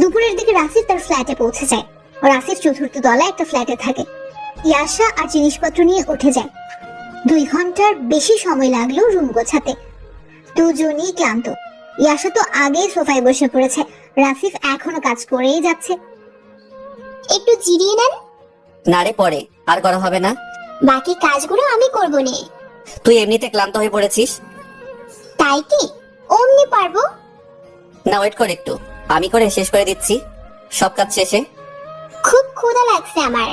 দুপুরের দিকে রাসিফ তার ফ্ল্যাটে পৌঁছে যায়। রাসিফ চতুর্থ তলায় একটা ফ্ল্যাটে থাকে। ইয়াশা আর জিনিসপত্র নিয়ে উঠে যায়। 2 ঘন্টার বেশি সময় লাগলো রুম গোছাতে। দুজনই ক্লান্ত। ইয়াশা তো আগেই সোফায় বসে পড়েছে, রাসিফ এখনো কাজ করেই যাচ্ছে। একটু জিরিয়ে নেন। না রে, পরে আর করা হবে না। বাকি কাজগুলো আমি করব নে। তুই এমনিতে ক্লান্ত হয়ে পড়েছিস। তাই কি? অমনি পারবো? না, ওয়েট কর একটু, আমি করে শেষ করে দিচ্ছি সব কাজ শেষে। খুব ক্ষুধা লাগছে আমার।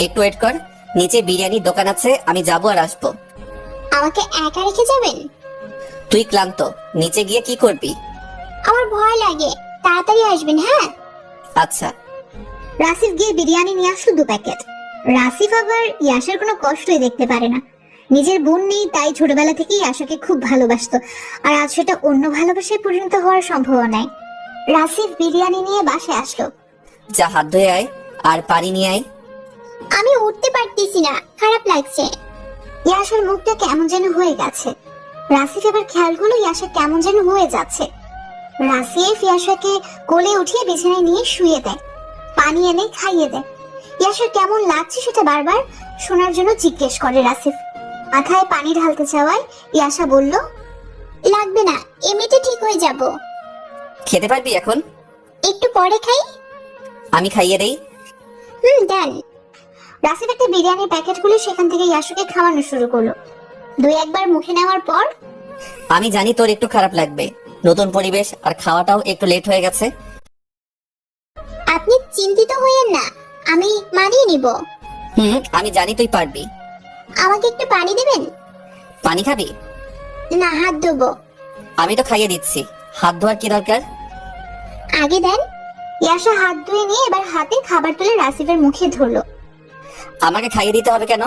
একটু ওয়েট কর, নিচে বিরিয়ানির দোকান আছে, আমি যাবো আর আসবো। আমাকে একা রেখে যাবেন? তুই ক্লান্ত, নিচে গিয়ে কি করবি? আমার ভয় লাগে, তাড়াতাড়ি আসবেন। হ্যাঁ আচ্ছা। রাসিফ গিয়ে বিরিয়ানি নিয়ে আসলো 2 প্যাকেট। রাসিফ আবার ইয়াশার কোনো কষ্টই দেখতে পারে না। নিজের বোন নেই, তাই ছোটবেলা থেকেই ইয়াশাকে খুব ভালোবাসতো, আর আজ সেটা অন্য ভালোবাসায় পরিণত হওয়ার সম্ভাবনায়। রাসিফ বিরিয়ানি নিয়ে বাসায় আসলো। যা, হাত ধুয়ে আয় আর পানি নিয়ে আয়। আমি উঠতে পারতেছি না, খারাপ লাগছে। ইয়াশার মুখটা কেমন যেন হয়ে গেছে। রাসিফ এবার খেয়াল করলো ইয়াশা কেমন যেন হয়ে যাচ্ছে। রাসিফ ইয়াশাকে কোলে উঠিয়ে বিছানায় নিয়ে শুয়ে দেয়, পানি এনে খাইয়ে দেয়। ইয়াশার কেমন লাগছে সেটা বারবার শোনার জন্য জিজ্ঞেস করে রাসিফ। মাথায় পানি ঢালতে চাওয়ায় ইয়াশা বলল, লাগবে না, এমনিতে ঠিক হয়ে যাব। খেতে পারবি এখন? একটু পরে খাই। আমি খাইয়ে দেই। দেন। রাসিফ একটা বিরিয়ানির প্যাকেট খুলে সেখান থেকে ইয়াশাকে খাওয়ানো শুরু করলো। 2-1 বার মুখে নেওয়ার পর, আমি জানি তোর একটু খারাপ লাগবে, নতুন পরিবেশ আর খাওয়াটাও একটু লেট হয়ে গেছে। আপনি চিন্তিত হইয়েন না, আমি মানিয়ে নিব। আমি জানি তুই পারবি। আমাকে একটু পানি দেবেন? পানি খাবি? না, হাত ধোবো। আমি তো খাইয়ে দিচ্ছি, হাত ধোয়ার কি দরকার? আগে দেন। ইয়াশা হাত ধুয়ে নিয়ে এবার হাতে খাবার তুলে রাসিফের মুখে ধরলো। আমাকে খাইয়ে দিতে হবে কেন?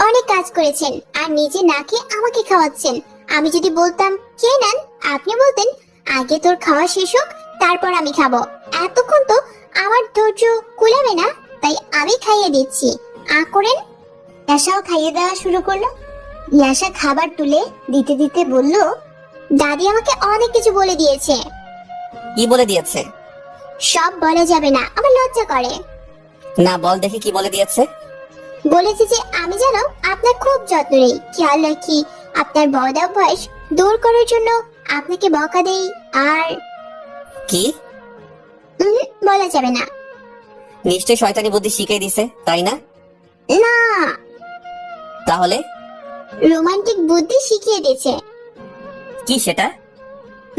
অনেক কাজ করেছেন আর নিজে না খেয়ে আমাকে খাওয়াচ্ছেন। আমি যদি বলতাম খেয়ে নেন, আপনি বলতেন আগে তোর খাওয়া শেষ হোক তারপর আমি খাবো। এতক্ষণ তো আমার ধৈর্য কুলাবে না, তাই আমি খাইয়ে দিচ্ছি। করেন। ইয়াশাও খাইয়ে দেওয়া শুরু করলো। ইয়াশা খাবার তুলে দিতে দিতে বলল, দাদি আমাকে অনেক কিছু বলে দিয়েছে। কি বলে দিয়েছে? সব বলা যাবে না, আমার লজ্জা করে। না, বল দেখি কি বলে দিয়েছে। বলেছে যে আমি যেন আপনার খুব যত্ন নেই, খেয়াল রাখি, আপনার বদ অভ্যাস দূর করার জন্য আপনাকে বকা দেই। আর কি? বলা যাবে না। নিশ্চয় শয়তানি বুদ্ধি শিখিয়ে দিছে, তাই না? না, তাহলে রোমান্টিক বুদ্ধি শিখিয়ে দিয়েছে। কি সেটা?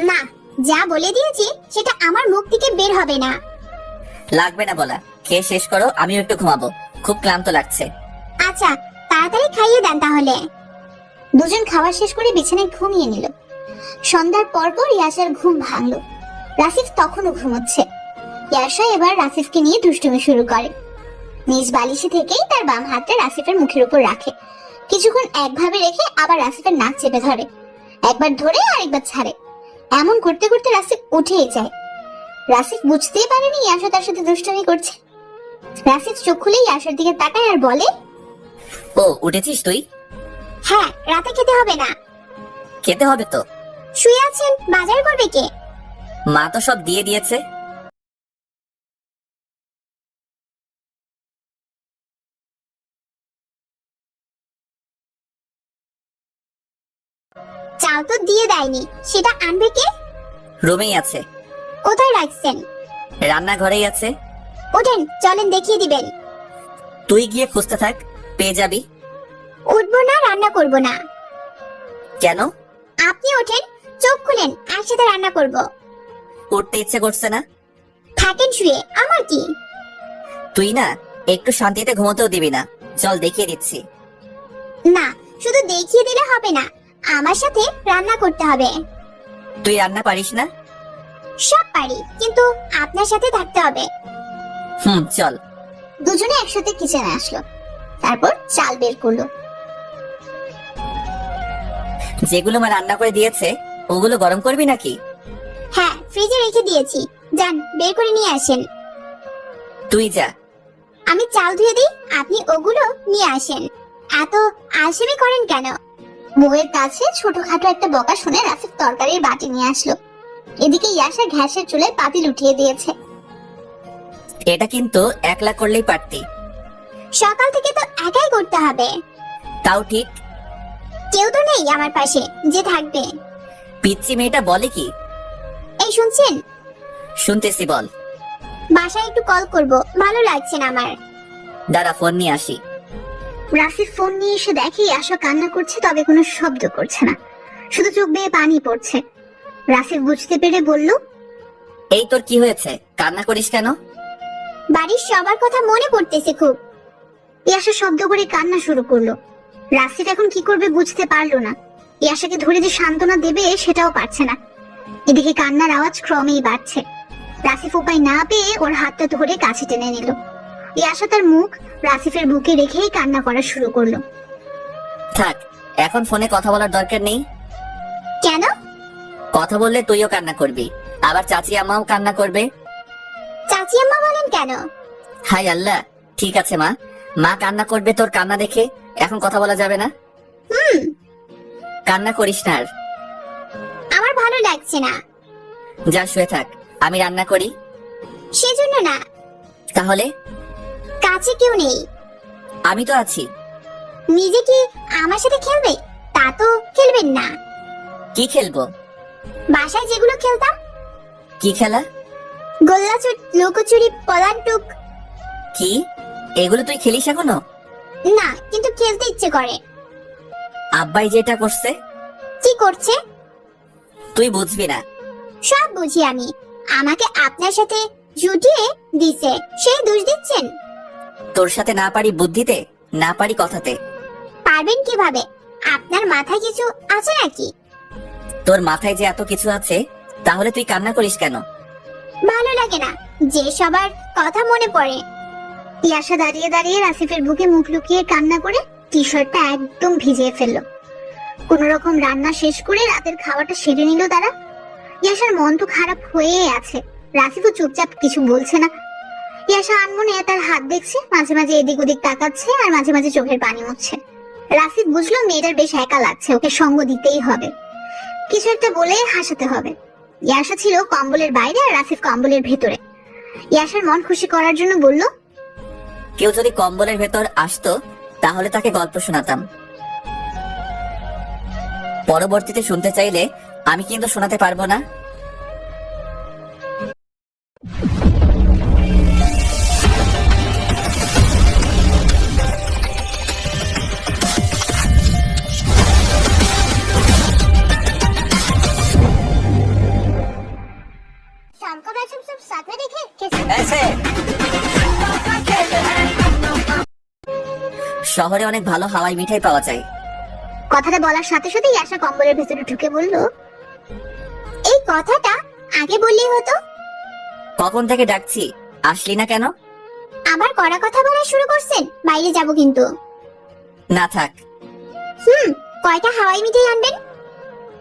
না, যা বলে দিয়েছি সেটা আমার মুখ থেকে বের হবে না। লাগবে না বলা, খেয়ে শেষ করো, আমিও একটু ঘুমাবো, খুব ক্লান্ত লাগছে। আচ্ছা, তাড়াতাড়ি খাইয়ে দেন তাহলে। দুজন খাওয়া শেষ করে বিছানায় ঘুমিয়ে নিল। সন্ধ্যার পরপর ইয়াশার ঘুম ভাঙলো। রাসিফ তখনও ঘুমোচ্ছে। ইয়াশা এবার রাসিফকে নিয়ে দুষ্টুমি শুরু করে। নিজ বালিশে থেকেই তার বাম হাতটা রাসিফের মুখের উপর রাখে। কিছুক্ষণ একভাবে রেখে আবার রাসিফের নাক চেপে ধরে, একবার ধরে আরেকবার ছাড়ে। এমন করতে করতে রাসিফ উঠেই যায়। রাসিফ বুঝতেই পারেনি ইয়াশা তার সাথে দুষ্টুমি করছে। রাসিফ চোখ খুলে ইয়াশার দিকে তাকায় আর বলে, ও, উঠেছিস তুই? হ্যাঁ, রাতে খেতে হবে না। খেতে হবে তো। শুয়ে আছেন, বাজার করবে কে? মা তো সব দিয়ে দিয়েছে। চাল তো দিয়ে দেয়নি, সেটা আনবে কে? রুমেই আছে। কোথায় রাখছেন? রান্নাঘরেই আছে। ওঠেন, চলেন দেখিয়ে দিবেন। তুই গিয়ে খুঁজতে থাক, পেয়ে যাবি। উঠবো না, রান্না করব না। কেন? আপনি ওঠেন, চোখ খুলেন, একসাথে রান্না করব। উঠতে ইচ্ছে করছে না? থাকেন শুয়ে, আমার কি? তুই না একটু শান্তিতে ঘুমোতেও দিবি না। চল দেখিয়ে দিচ্ছি। না, শুধু দেখিয়ে দিলে হবে না, আমার সাথে রান্না করতে হবে। তুই রান্না পারিস না? সব পারি, কিন্তু আপনার সাথে থাকতে হবে। চল। দুজনে একসাথে কিচেনে আসলো, তারপর চাল বের করলো। যেগুলো মা রান্না করে দিয়েছে ওগুলো গরম করবি নাকি? হ্যাঁ, ফ্রিজে রেখে দিয়েছি, যান বের করে নিয়ে আসেন। তুই যা। আমি চাল ধুয়ে দিই, আপনি ওগুলো নিয়ে আসেন। এত আলসেমি করেন কেন? বউয়ের কাছে ছোটখাটো একটা বকা শুনে রাসিফ তরকারির বাটি নিয়ে আসলো। এদিকে ইয়াশা গ্যাসের চুলায় পাতিল উঠিয়ে দিয়েছে। এটা কিন্তু একলা করলেই পারতি। সকাল থেকে তো একাই করতে হবে। তাও ঠিক। কেউ তো নেই আমার পাশে যে থাকবে। পিচ্চি মেয়েটা বলে কি? এই শুনছেন? শুনতেছি, বল। বাসায় একটু কল করব, ভালো লাগছে না আমার। দাঁড়া, ফোন নিয়ে আসি। রাসিফ ফোন নিয়ে এসে দেখে ইয়াশা কান্না করছে, তবে কোনো শব্দ করছে না, শুধু চোখ বেয়ে পানি পড়ছে। রাসিফ বুঝতে পেরে বলল, এই তোর কি হয়েছে? কান্না করিস কেন? বাড়ির সবার কথা মনে পড়তেছে খুব। ইয়াশা শব্দ করে কান্না শুরু করলো। রাসিফ এখন কি করবে বুঝতে পারলো না। ইয়াশাকে ধরে যে সান্ত্বনা দেবে সেটাও পারছে না। এদিকে কান্নার আওয়াজ ক্রমেই বাড়ছে। রাসিফ উপায় না পেয়ে ওর হাতটা ধরে কাছে টেনে নিল। ইয়াশা তার মুখ রাসিফের বুকে রেখেই কান্না করা শুরু করলো। থাক, এখন ফোনে কথা বলার দরকার নেই। কেন? কথা বললে তুইও কান্না করবি, আবার চাচি আম্মাও কান্না করবে। চাচি আম্মা বলেন কেন? হাই আল্লাহ, ঠিক আছে মা, মা কান্না করবে তোর কান্না দেখে। এখন কথা বলা যাবে না। কান্না করিস না আর। আমার ভালো লাগছে না। যা শুয়ে থাক, আমি রান্না করি। সেজন্য না, তাহলে? কাছে কেউ নেই। আমি তো আছি। নিজে কি আমার সাথে খেলবে? তা তো খেলবেন না। কি খেলবো? বাসায় যেগুলো খেলতাম। কি খেলা? গোল্লাছুট, লুকোচুরি, পলানটুক। কি এগুলো তুই খেলিস এখনো? না, কিন্তু খেলতে ইচ্ছে করে। আব্বাই যেটা করছে। কি করছে? তুই বুঝবি না। সব বুঝি আমি। আমাকে আপনার সাথে জুটিয়ে দিছে, সেই দোষ দিচ্ছেন? তোর সাথে না পারি বুদ্ধিতে, না পারি কথাতে। পারবেন কিভাবে? আপনার মাথায় কিছু আছে নাকি? তোর মাথায় যে এত কিছু আছে, তাহলে তুই কান্না করিস কেন? ভালো লাগে না যে সবার কথা মনে পড়ে। ইয়াশা দাঁড়িয়ে দাঁড়িয়ে রাসিফের বুকে মুখ লুকিয়ে কান্না করে টি শার্টটা একদম ভিজিয়ে ফেললো। কোন রকম রান্না শেষ করে রাতের খাওয়াটা সেরে নিল তারা। ইয়াশার মন তো খারাপ হয়ে আছে, রাসিফও চুপচাপ কিছু বলছে না। ইয়াশা আনমনে তার হাত দেখছে, মাঝে মাঝে এদিক ওদিক তাকাচ্ছে আর মাঝে মাঝে চোখের পানি মুছছে। রাসিফ বুঝলো মেয়েটার বেশ একা লাগছে, ওকে সঙ্গ দিতেই হবে, কিছু একটা বলে হাসাতে হবে। ইয়াশা ছিল কম্বলের বাইরে আর রাসিফ কম্বলের ভেতরে। ইয়াশার মন খুশি করার জন্য বলল, কেউ যদি কম্বলের ভেতর আসতো তাহলে তাকে গল্প শোনাতাম। পরবর্তীতে শুনতে চাইলে আমি কিন্তু শোনাতে পারবো না। শহরে অনেক ভালো হাওয়াই মিঠাই পাওয়া যায়। কথাটা বলার সাথে সাথে ইয়াশা কম্বলের ভেতরে ঢুকে বলল, এই কথাটা আগে বললেই হতো। কখন থেকে ডাকছি, আসলি না কেন? আবার কড়া কথা বলা শুরু করছেন? বাইরে যাব কিন্তু। না থাক। কয়টা হাওয়াই মিঠাই আনবেন?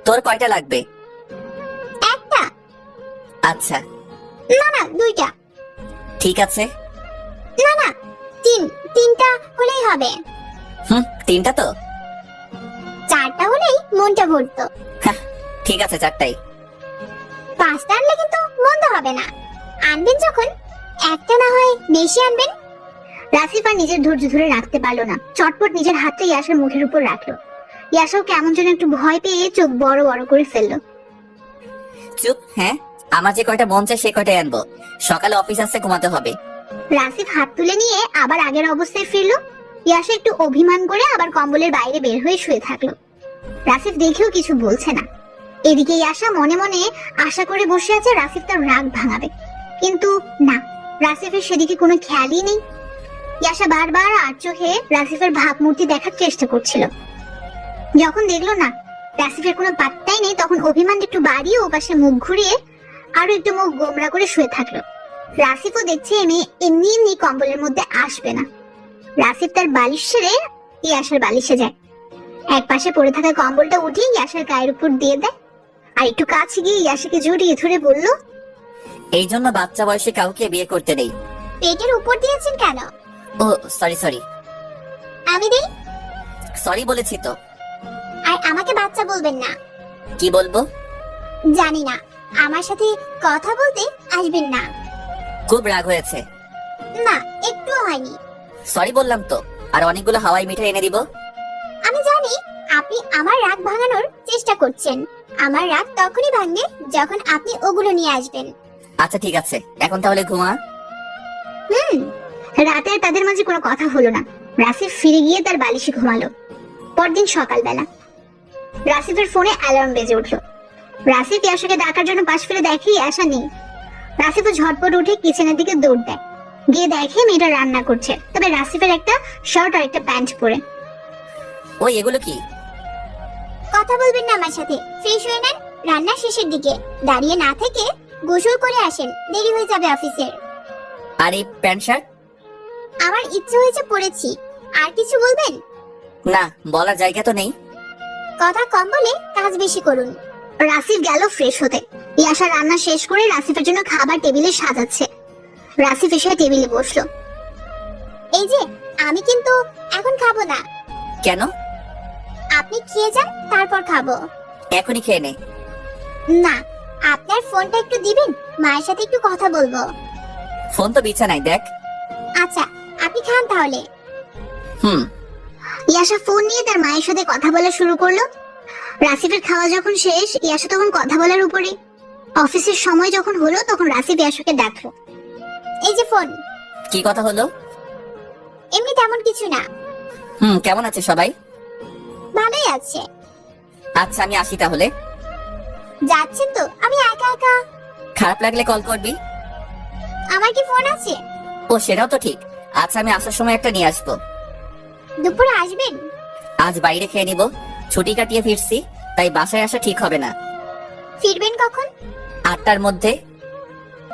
তোর কয়টা লাগবে? একটা। আচ্ছা। না না, দুইটা। ঠিক আছে। না না, তিনটা হলেই হবে। তিনটা তো? চারটা হলেই মনটা ভরতো। ঠিক আছে, চারটাই। পাঁচটা আনলে কিন্তু মন্দ হবে না। আনবেন যখন একটা না হয় বেশি আনবেন। রাসিফ আর নিজের ধৈর্য ধরে রাখতে পারলো না, চটপট নিজের হাতটা ইয়াশার মুখের উপর রাখলো। ইয়াশাও কেমন যেন একটু ভয় পেয়ে চোখ বড় বড় করে ফেললো। চুপ। হ্যাঁ, আমার যে কয়টা মন চায় সে কয়টাই আনবো, সকালে অফিস আসতে ঘুমাতে হবে। রাসিফ হাত তুলে নিয়ে আবার আগের অবস্থায় ফিরলো। ইয়াশা একটু অভিমান করে আবার কম্বলের বাইরে বের হয়ে শুয়ে থাকলো। রাসিফ দেখেও কিছু বলছে না। এদিকে ইয়াশা মনে মনে আশা করে বসে আছে রাসিফ তার রাগ ভাঙাবে, কিন্তু না, রাসিফের সেদিকে কোনো খেয়ালই নেই। ইয়াশা বারবার আর চোখে রাসিফের ভাবমূর্তি দেখার চেষ্টা করছিল। যখন দেখলো না রাসিফের কোনো পাত্তাই নেই, তখন অভিমান একটু বাড়িয়ে ওপাশে মুখ ঘুরিয়ে আরো একটু মুখ গোমরা করে শুয়ে থাকলো। রাসিফও দেখছে এমনি এমনি কম্বলের মধ্যে আসবে না। রাসিফ তার বালিশ ছেড়ে ইয়াশার বালিশে যায়, এক পাশে পড়ে থাকা কম্বলটা উঠিয়ে ইয়াশার গায়ের উপর দিয়ে দেয়, আর একটু কাছে গিয়ে ইয়াশাকে জড়িয়ে ধরে বলল, এই জন্য বাচ্চা বয়সে কাউকে বিয়ে করতে নেই। পেটের উপর দিয়েছেন কেন? ও সরি। আমি দেই? সরি বলেছি তো। আর আমাকে বাচ্চা বলবেন না। কি বলবো? জানি না, আমার সাথে কথা বলতে আসবেন না। খুব রাগ হয়েছে? না, একটুও হয়নি। সরি বললাম তো, আর অনেকগুলো হাওয়াই মিঠাই এনে দিব। আমি জানি আপনি আমার রাগ ভাঙানোর চেষ্টা করছেন। আমার রাগ তখনই ভাঙবে যখন আপনি ওগুলো নিয়ে আসবেন। আচ্ছা ঠিক আছে, এখন তাহলে ঘুমা। রাতে আর তাদের মাঝে কোনো কথা হলো না। রাসিফ ফিরে গিয়ে তার বালিশে ঘুমালো। পরদিন সকালবেলা রাসিফের ফোনে অ্যালার্ম বেজে উঠলো। রাসিফ ইয়াশাকে ডাকার জন্য পাশ ফিরে দেখে ইয়াশা নেই। রাসিফও ঝটপট উঠে কিচেনের দিকে দৌড় দেয়। গিয়ে দেখে মেয়েটা রান্না করছে, তবে রাসিফের একটা শার্ট আর একটা প্যান্ট পরে। ওই এগুলো কি? কথা বলবেন না আমার সাথে, ফ্রেশ হয়ে নেন। রান্না শেষের দিকে দাঁড়িয়ে না থেকে গোসল করে আসেন, দেরি হয়ে যাবে অফিসের। আর এই প্যান্ট শার্ট? আমার ইচ্ছে হয়েছে পড়েছি। আর কিছু বলবেন? না, বলার জায়গা তো নেই। কথা কম বলে কাজ বেশি করুন। রাসিফ গেল ফ্রেশ হতে। ইয়াশা রান্না শেষ করে রাসিফের জন্য খাবার টেবিলে সাজাচ্ছে। রাসিফ এসে টেবিলে বসলো। এই যে, আমি কিন্তু এখন খাবো না। কেন? আপনি খেয়ে যান, তারপর খাবো। এখনই খেয়ে নে। না, আপনার ফোনটা একটু দিবেন, মায়ের সাথে একটু কথা বলবো। ফোন তো বিছানায়, দেখ। আচ্ছা, আপনি খান তাহলে। হুম। ইয়াশা ফোন নিয়ে তার মায়ের সাথে কথা বলা শুরু করলো। রাসিফের খাওয়া যখন শেষ, ইয়াশা তখন কথা বলার উপরে। অফিসের সময় যখন হলো তখন রাসিফ ইয়াশাকে ডাকলো। এই যে ফোন। কি কথা হলো? এমনি তেমন কিছু না। কেমন আছে সবাই? ভালোই আছে। আচ্ছা আমি আসি তাহলে। যাচ্ছেন তো? আমি একা একা। খারাপ লাগলে কল করবি। আমার কি ফোন আছে? ও সেটাও তো ঠিক। আচ্ছা আমি আসার সময় একটা নিয়ে আসবো। দুপুরে আসবেন? আজ বাইরে খেয়ে নিব, ছুটি কাটিয়ে ফিরছি, তাই বাসায় আসা ঠিক হবে না। ফিরবেন কখন? 8টার মধ্যে।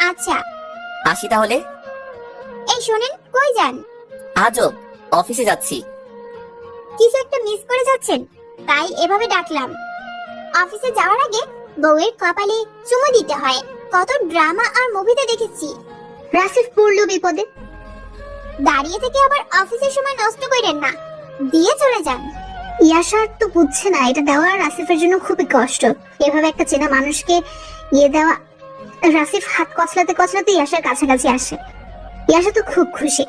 আচ্ছা, আসি তাহলে। এই শোনেন, কই যান? আজব, অফিসে যাচ্ছি। কিছু একটা মিস করে যাচ্ছেন, তাই এভাবে ডাকলাম। অফিসে যাওয়ার আগে বউয়ের কপালে চুমু দিতে হয়, কত ড্রামা আর মুভিতে দেখেছি। রাসিফ পড়লো বিপদে। দাঁড়িয়ে থেকে আবার অফিসের সময় নষ্ট করেন না, দিয়ে চলে যান। ইয়াশার তো বুঝছে না এটা দেওয়া রাসিফের জন্য খুবই কষ্ট। এভাবে একটা চেনা মানুষকে ইয়ে দেওয়া। রাসিফ হাত কচলাতে কচলাতে ইয়াশার কাছাকাছি আসে। ইয়াশা তো খুব খুশি।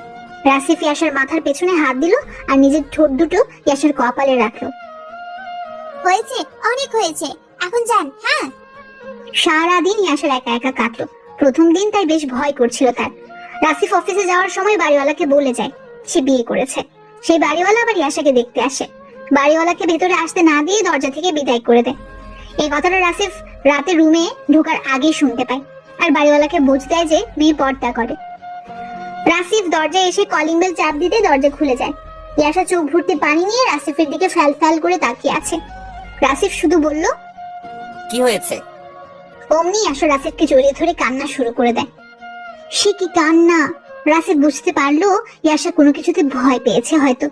রাসিফ ইয়াশার মাথার পেছনে হাত দিল আর নিজের ঠোঁট দুটো ইয়াশার কপালে রাখলো। হয়েছে, অনেক হয়েছে, এখন যান। হ্যাঁ। সারাদিন ইয়াশার একা একা কাটলো। প্রথম দিন তাই বেশ ভয় করছিল তার। রাসিফ অফিসে যাওয়ার সময় বাড়িওয়ালাকে বলে যায় সে বিয়ে করেছে। সেই বাড়িওয়ালা আবার ইয়াশাকে দেখতে আসে। বাড়িওয়ালাকে ভেতরে আসতে না দিয়ে দরজা থেকে বিদায় করে দেয়। এই কথাটা রাসিফ রাতে রুমে ঢোকার আগে শুনতে পায়, আর বাড়িওয়ালাকে বুঝ দেয় যে মেয়ে পর্দা করে। রাসিফ দরজায় এসে কলিং বেল চাপ দিতে দরজা খুলে যায়। ইয়াশা চোখ ভর্তি পানি নিয়ে রাসিফের দিকে ফ্যাল ফ্যাল করে তাকিয়ে আছে। রাসিফ শুধু বলল, কি হয়েছে? অমনি ইয়াশা রাসিফকে জড়িয়ে ধরে কান্না শুরু করে দেয়। সে কি কান্না! রাসিফ বুঝতে পারলো ইয়াশা কোনো কিছুতে ভয় পেয়েছে হয়তো।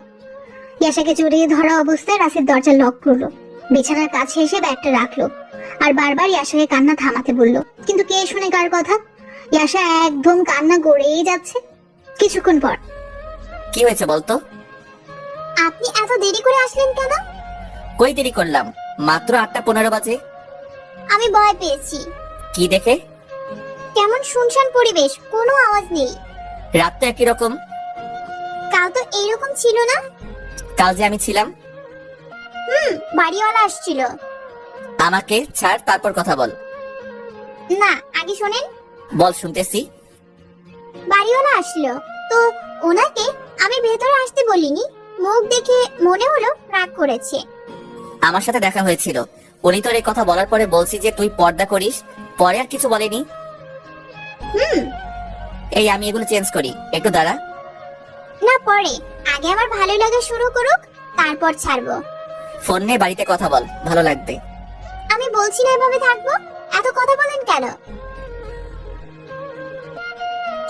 ইয়াশাকে জড়িয়ে ধরা অবস্থায় রাসিফ দরজা লক করলো, বিছানার কাছে এসে ব্যাগটা রাখলো, আর বারবার ইয়াশাকে কান্না থামাতে বলল। কিন্তু কে শুনে কার কথা? ইয়াশা একদম কান্না করেই যাচ্ছে। কিছুক্ষণ পর, কি হয়েছে বলতো? আপনি এত দেরি করে আসলেন কেন? কই দেরি করলাম, মাত্র 8:15 বাজে। আমি ভয় পেয়েছি। কি দেখে? কেমন শুনশান পরিবেশ, কোনো আওয়াজ নেই। রাত তো একই রকম। কাল তো এইরকম ছিল না। কাল যে আমি ছিলাম। বাড়িওয়ালা আসছিল। আমাকে ছাড়, তারপর কথা বল। না, আগে শোনেন। বল, শুনতেছি। বাড়িওয়ালা আসলো তো ওনাকে আমি ভেতরে আসতে বলিনি। মুখ দেখে মনে হলো রাগ করেছে। আমার সাথে দেখা হয়েছিল, উনি তোর এই কথা বলার পরে বলছি যে তুই পর্দা করিস, পরে আর কিছু বলেনি। এই আমি এগুলো চেঞ্জ করি, একটু দাঁড়া। না, পরে, আগে আমার ভালো লাগা শুরু করুক, তারপর ছাড়বো। ফোন নিয়ে বাড়িতে কথা বল, ভালো লাগবে। আমি বলছি না এভাবে থাকবো, এত কথা বলেন কেন?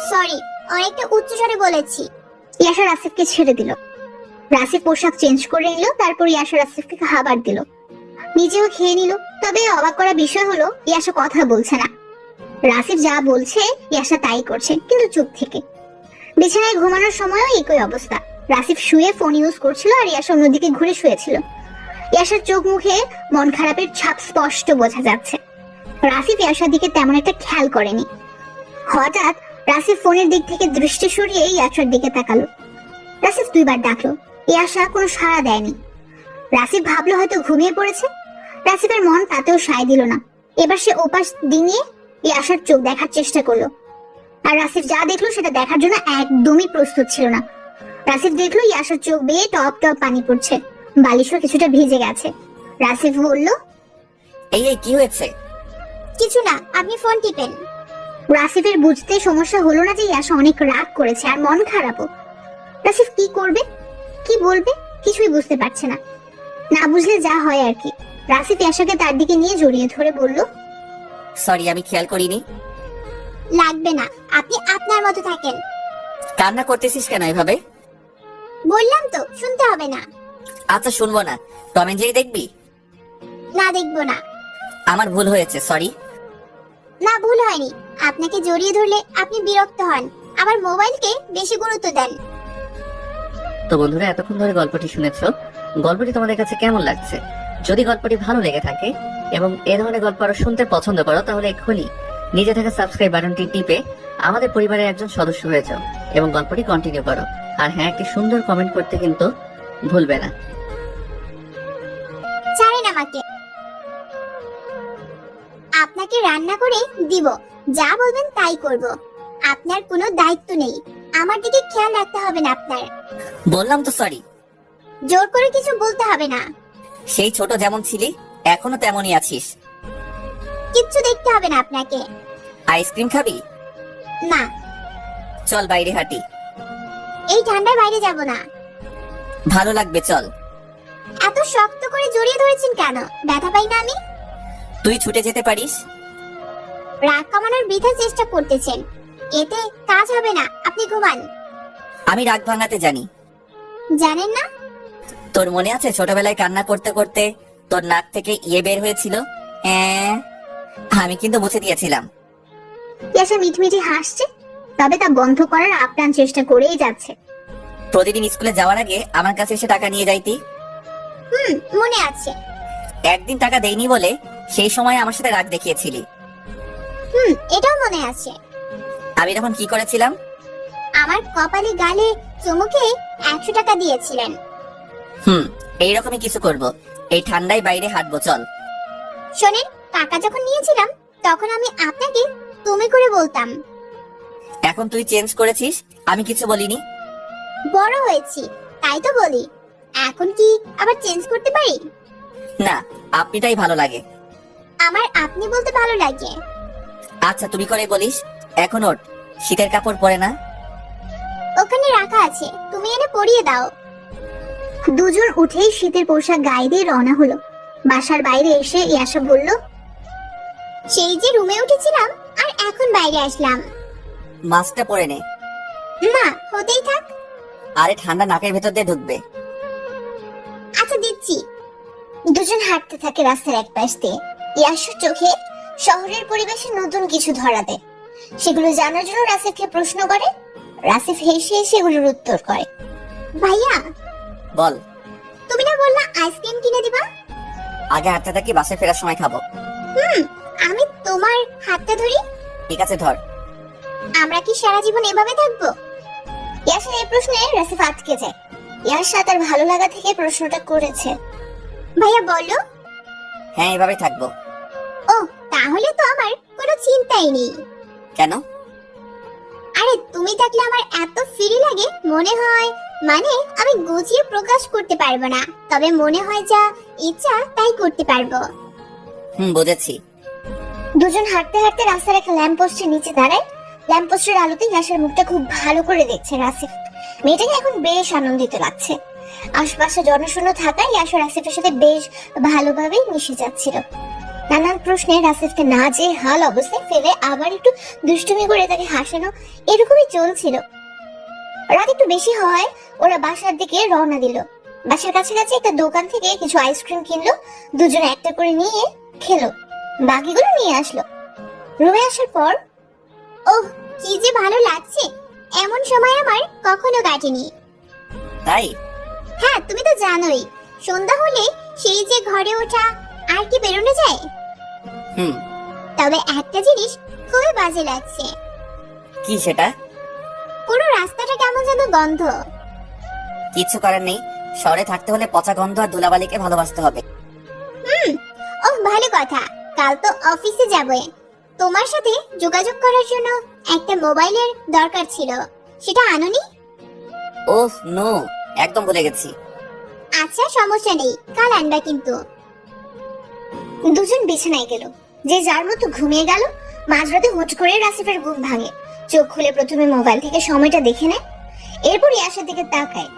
সরি, অনেকটা উচ্চ স্বরে বলেছি। ইয়াশা রাসিফকে ছেড়ে দিল। রাসিফ পোশাক চেঞ্জ করে নিল, তারপর ইয়াশা রাসিফকে খাবার দিল, নিজেও খেয়ে নিল। তবে অবাক করা বিষয় হলো ইয়াশা কথা বলছে না। রাসিফ যা বলছে ইয়াশা তাই করছে, কিন্তু চুপ থেকে। বিছানায় ঘুমানোর সময়ও একই অবস্থা। রাসিফ শুয়ে ফোন ইউজ করছিল আর ইয়াশা অন্যদিকে ঘুরে শুয়েছিল। ইয়াশার চোখ মুখে মন খারাপের ছাপ স্পষ্ট বোঝা যাচ্ছে। রাসিফ ইয়াশার দিকে তেমন একটা খেয়াল করেনি। হঠাৎ রাসিফ ফোনের দিক থেকে দৃষ্টি সরিয়ে ইয়াশার দিকে তাকালো। রাসিফ 2 বার ডাকলো, ইয়াশা কোনো সাড়া দেয়নি। রাসিফ ভাবলো হয়তো ঘুমিয়ে পড়েছে। রাসিফের মন তাতেও সায় দিল না। এবার সে ওপাশ ডিঙিয়ে ইয়াশার চোখ দেখার চেষ্টা করলো, আর রাসিফ যা দেখলো সেটা দেখার জন্য একদমই প্রস্তুত ছিল না। রাসিফ দেখলো ইয়াশার চোখ বেয়ে টপ টপ পানি পড়ছে, বালিশও কিছুটা ভিজে গেছে। রাসিফ বলল, এই এই কি হয়েছে? কিছু না, আপনি ফোন টিপেন। রাসিফের বুঝতে সমস্যা হলো না যে ইয়াশা অনেক রাগ করেছে আর মন খারাপও। রাসিফ কি করবে, কি বলবে, কিছুই বুঝতে পারছে না। না বুঝলে যা হয় আর কি। রাসিফ ইয়াশাকে তার দিকে নিয়ে জড়িয়ে ধরে বলল, সরি, আমি খেয়াল করিনি। লাগবে না, আপনি আপনার মতো থাকেন। কান্না করতেছিস কেন এভাবে? বললাম তো, শুনতে হবে না। আচ্ছা শুনবো না, টম এন্ড জেরি দেখবি? না, দেখবো না। আমার ভুল হয়েছে, সরি। না, ভুল হয়নি। আপনাকে জড়িয়ে ধরলে আপনি বিরক্ত হন, আবার মোবাইলকে বেশি গুরুত্ব দেন। তো বন্ধুরা, এতক্ষণ ধরে গল্পটি শুনেছো। গল্পটি তোমাদের কাছে কেমন লাগছে? যদি গল্পটি ভালো লেগে থাকে এবং এ ধরনের গল্প আরো শুনতে পছন্দ করো, তাহলে এক্ষুনি নিচে থাকা সাবস্ক্রাইব বাটনটি টিপে আমাদের পরিবারের একজন সদস্য হয়ে যাও এবং গল্পটি কন্টিনিউ করো। আর হ্যাঁ, একটি সুন্দর কমেন্ট করতে কিন্তু ভুলবে না। ছাড়েন আমাকে, আপনাকে রান্না করে দিব, যা বলবেন তাই করব। আপনার কোনো দায়িত্ব নেই, আমার দিকে খেয়াল রাখতে হবে না আপনার। বললাম তো সরি। জোর করে কিছু বলতে হবে না। সেই ছোট যেমন ছিলি এখনো তেমনই আছিস। কিচ্ছু দেখতে হবে না আপনাকে। আইসক্রিম খাবি? না, চল বাইরে হাঁটি। এই ঠান্ডায় বাইরে যাব না। ভালো লাগবে, চল। এত শক্ত করে জড়িয়ে ধরেছেন কেন? ব্যথা পাই না আমি? তুই ছুটে যেতে পারিস। রাগ কমানোর বৃথা চেষ্টা করতেছেন, এতে কাজ হবে না। আপনি ঘুমান। আমি রাগ ভাঙাতে জানি। জানেন না? তোর মনে আছে ছোটবেলায় কান্না করতে করতে তোর নাক থেকে ইয়ে বের হয়েছিল? হ্যাঁ, আমি কিন্তু মুছে দিয়েছিলাম। ইয়াশা মিটমিটি হাসছে, তবে তা বন্ধ করার আপ্রাণ চেষ্টা করেই যাচ্ছে। প্রতিদিন স্কুলে যাওয়ার আগে আমার কাছে এসে টাকা নিয়ে যাইতি। মনে আছে। একদিন টাকা দেইনি বলে সেই সময় আমার সাথে রাগ দেখিয়েছিলি। এটাও মনে আছে। আমি তখন কি করেছিলাম? আমার কপালে গালে চুমুকে 100 টাকা দিয়েছিলেন। এইরকমই কিছু করব। এই ঠান্ডায় বাইরে হাঁটবো, চল। শোনেন, টাকা যখন নিয়েছিলাম তখন আমি আপনাকে তুমি করে বলতাম। এখন তুই চেঞ্জ করেছিস, আমি কিছু বলিনি। বড় হয়েছি তাই তো বলি। এখন কি আবার চেঞ্জ করতে পারি? না, আপনিটাই ভালো লাগে। আমার আপনি বলতে ভালো লাগে। আচ্ছা তুমি করে বলিস। এখন ওঠ, শীতের কাপড় পরে না। ওখানে রাখা আছে, তুমি এনে পরিয়ে দাও। দুজন উঠেই শীতের পোশাক গায়ে দিয়ে রওনা হলো। বাসার বাইরে এসে ইয়াশা বলল, সেই যে রুমে উঠেছিলাম আর এখন বাইরে আসলাম। মাস্কটা পরে নে। না, হতেই থাক। আরে ঠান্ডা নাকের ভেতর দিয়ে ঢুকবে। আচ্ছা দিচ্ছি। দুজন হাঁটতে থাকে রাস্তার এক পাশ দিয়ে। ইয়াশার চোখে শহরের পরিবেশে নতুন কিছু ধরা দেয়। সেগুলো জানার জন্য রাসিফকে প্রশ্ন করে। রাসিফ হেসে হেসে সেগুলোর উত্তর করে। ভাইয়া, বল। তুমি না বললা আইসক্রিম কিনে দিবা? আগে হাঁটতে থাকি, বাসায় ফেরার সময় খাবো। আমি তোমার হাতটা ধরি। ঠিক আছে, ধর। আমরা কি সারা জীবন এভাবে থাকবো? ইয়াশার এই প্রশ্নে রাসিফ আটকে যায়। ইয়াশা তার ভালো লাগা থেকে প্রশ্নটা করেছে। ভাইয়া বলো। হ্যাঁ, এভাবে থাকবো। ও, তাহলে তো আমার কোনো চিন্তাই নেই। কেন? আরে তুমি থাকলে আমার এত ফ্রি লাগে, মনে হয় মানে আমি গুছিয়ে প্রকাশ করতে পারবো না, তবে মনে হয় যা ইচ্ছা তাই করতে পারবো। বুঝেছি। দুজন হাঁটতে হাঁটতে রাস্তার একটা ল্যাম্প পোস্টের নিচে দাঁড়ায়। ল্যাম্প পোস্টের আলোতে ইয়াশার মুখটা খুব ভালো করে দেখছে রাসিফ। মেয়েটাকে এখন বেশ আনন্দিত লাগছে। আশপাশে জনশূন্য থাকায় ইয়াশা রাসিফের সাথে বেশ ভালোভাবেই মিশে যাচ্ছিল। নানান প্রশ্নে রাসিফকে না যে হাল অবস্থায় ফেলে আবার একটু দুষ্টুমি করে তাকে হাসানো, এরকমই চলছিল। রাত একটু বেশি হয়, ওরা বাসার দিকে রওনা দিল। বাসার কাছাকাছি একটা দোকান থেকে কিছু আইসক্রিম কিনলো। দুজন একটা করে নিয়ে খেলো, বাকিগুলো নিয়ে আসলো। রুমে আসার পর, ওহ কি যে ভালো লাগছে, এমন সময় আমার কখনো কাটেনি। তাই? হ্যাঁ, তুমি তো জানোই সন্ধ্যা হলে সেই যে ঘরে ওঠা আর কি বেরোনো যায়? হুম। তবে একটা জিনিস খুবই বাজে লাগছে, কি সেটা? পুরো রাস্তাটা কেমন যেন গন্ধ। কিছু করার নেই, শহরে থাকতে হলে পচা গন্ধ আর ধুলাবালিকে ভালোবাসতে হবে। ও ভালো কথা, কাল তো অফিসে যাবে। তোমার সাথে যোগাযোগ করার জন্য একটা মোবাইলের দরকার ছিল, সেটা আনোনি? ওহ নো, একদম ভুলে গেছি। আচ্ছা সমস্যা নেই, কাল আনবা কিন্তু। দুজন বিছানায় গেল, যে যার মতো ঘুমিয়ে গেল। মাঝরাতে হুট করে রাসিফের ঘুম ভাঙে। চোখ খুলে প্রথমে মোবাইল থেকে সময়টা দেখে নেয়, এরপর ইয়াসার দিকে তাকায়।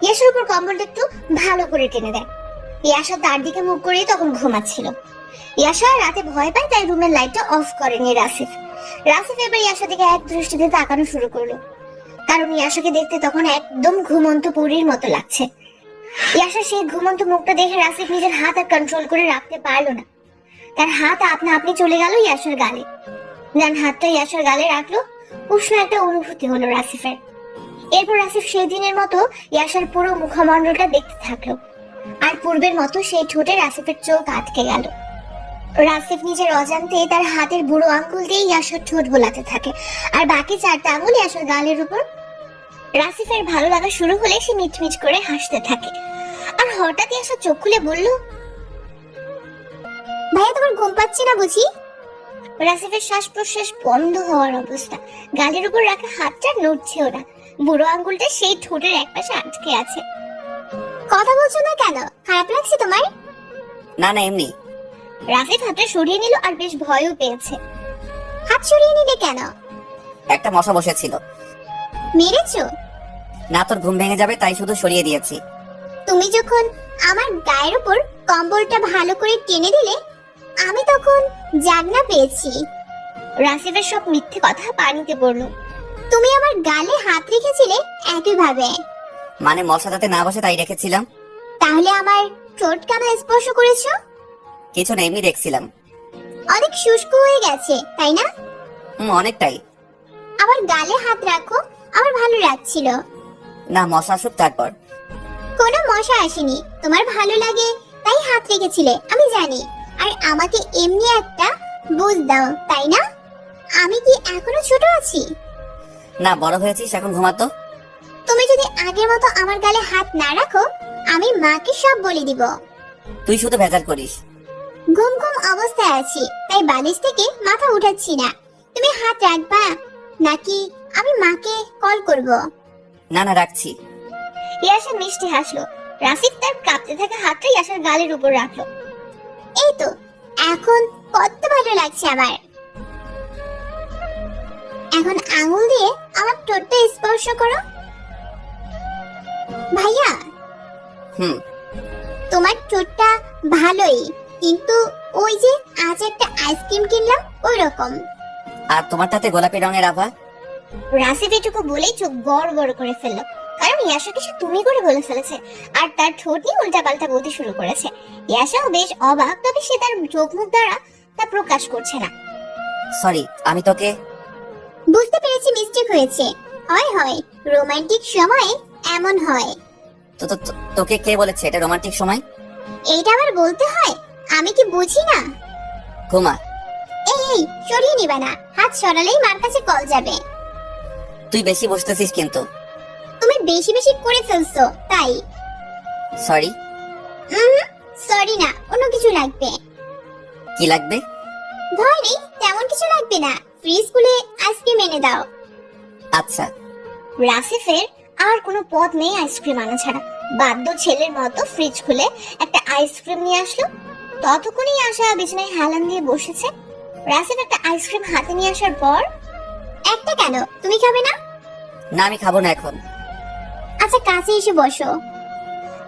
ইয়াসার উপর কম্বলটা একটু ভালো করে টেনে দেয়। ইয়াসা তার দিকে মুখ করেই তখন ঘুমাচ্ছিল। ইয়াসা রাতে ভয় পায়, তাই রুমের লাইটটা অফ করেনি রাসিফ। রাসিফ এবার ইয়াসার দিকে এক দৃষ্টিতে তাকানো শুরু করলো, কারণ ইয়াসাকে দেখতে তখন একদম ঘুমন্ত পরীর মতো লাগছে। ইয়াসা সেই ঘুমন্ত মুখটা দেখে রাসিফ নিজের হাত আর কন্ট্রোল করে রাখতে পারলো না। তার হাত আপনা আপনি চলে গেল ইয়াসার গালে। ডান হাতটা ইয়াসার গালে রাখলো, উষ্ণ একটা অনুভূতি হলো রাসিফের। এরপর রাসিফ সেই দিনের মতো ইয়াসার পুরো মুখমণ্ডলটা দেখতে থাকলো, আর পূর্বের মতো সেই ঠোঁটে রাসিফের চোখ আটকে গেল। রাসিফ নিজের অজান্তে তার হাতের বুড়ো আঙ্গুল দিয়ে ইয়াসার ঠোঁট বোলাতে থাকে, আর বাকি 4টা আঙ্গুল ইয়াসার গালের উপর। রাসিফের ভালো লাগা শুরু হলে সে মিটমিট করে হাসতে থাকে, আর হঠাৎ ইয়াসা চোখ খুলে বলল, ভাইয়া তোমার ঘুম পাচ্ছে না বুঝি? রাসিফের শ্বাস প্রশ্বাস বন্ধ হওয়ার অবস্থা, গালের উপর রাখা হাতটা নড়ছেও না, বুড়ো আঙ্গুলটা সেই ঠোঁটের একপাশে আটকে আছে। কথা বলছো না কেন? খারাপ লাগছে তোমার? না না, এমনি। রাসিফ হাতটা সরিয়ে নিল, আর বেশ ভয়ও পেয়েছে। হাত সরিয়ে নিলে কেন? একটা মশা বসেছিল। মেরেছো? না, তোর ঘুম ভেঙে যাবে তাই শুধু সরিয়ে দিয়েছি। তুমি যখন আমার গায়ের উপর কম্বলটা ভালো করে টেনে দিলে, আমি তখন জাগনা পেয়েছি। রাসিফের সব মিথ্যে কথা পানিতে পড়লো। তুমি আমার গালে হাত রেখেছিলে একইভাবে। মানে মশা যাতে না বসে তাই রেখেছিলাম। তাহলে আমার ঠোঁট কেন স্পর্শ করেছো? কিছু না, এমনি দেখছিলাম। অনেক শুষ্ক হয়ে গেছে তাই না? অনেকটাই। আমার গালে হাত রাখো, আমার ভালো লাগছিল। না, মশা আসুক তারপর। কোনো মশা আসেনি, তোমার ভালো লাগে তাই হাত রেখেছিলে, আমি জানি। আর আমাকে এমনি একটা বুঝ দাও তাই না? আমি কি এখনো ছোট আছি? না, বড় হয়েছিস, এখন ঘুমাতো। তুমি যদি আগের মতো আমার গালে হাত না রাখো, আমি মাকে সব বলে দিব। তুই শুধু ভেজাল করিস। ঘুম ঘুম অবস্থায় আছি, তাই বালিশ থেকে মাথা উঠাচ্ছি না। তুমি হাত রাখবা নাকি আমি মাকে কল করব? না না, রাখছি। ইয়াসা মিষ্টি হাসলো। রাসিফ তার কাঁপতে থাকা হাতটা ইয়াসার গালের উপর রাখলো। এই তো, এখন কত ভালো লাগছে আমার। এখন আঙুল দিয়ে আমার ঠোঁটটা স্পর্শ করো। ভাইয়া, হুম। তোমার ঠোঁটটা ভালোই, কিন্তু ওই যে আজ একটা আইসক্রিম কিনলাম ওই রকম। আর তোমারটাতে গোলাপি রঙের আভা। রাসিফ এটুকু বলেই চোখ বড় বড় করে ফেললো, কারণ ইয়াসাকে সে তুমি করে বলে ফেলেছে, আর তার ঠোঁট নিয়ে উল্টাপাল্টা বলতে শুরু করেছে। ইয়াসাও বেশ অবাক, তবে সে তার চোখ মুখ দ্বারা তা প্রকাশ করছে না। সরি, আমি তোকে। বুঝতে পেরেছি, মিস্টেক হয়েছে। হয় হয়, রোমান্টিক সময়ে এমন হয়। তোকে কে বলেছে এটা রোমান্টিক সময়? এইটা আবার বলতে হয়? আমি কি বুঝি না? ঘুমা। এই সরিয়ে নিবা না, হাত সরালেই মার কাছে কল যাবে। তুই বেশি বুঝতেছিস কিন্তু। তুমি বেশি বেশি করে ফেলছো তাই। সরি। সরি না, অন্য কিছু লাগবে। কি লাগবে? ভয় নেই, তেমন কিছু লাগবে না। ফ্রিজ খুলে আইসক্রিম এনে দাও। আচ্ছা। রাসিফের আর কোনো পথ নেই আইসক্রিম আনা ছাড়া, বাধ্য ছেলের মতো ফ্রিজ খুলে একটা আইসক্রিম নিয়ে আসলো। ততক্ষণই আশা বিছানায় হেলান দিয়ে বসেছে। রাসিফ একটা আইসক্রিম হাতে নিয়ে আসার পর, একটা কেন, তুমি খাবে না? না, আমি খাবো না এখন। আচ্ছা কাছে এসে বসো।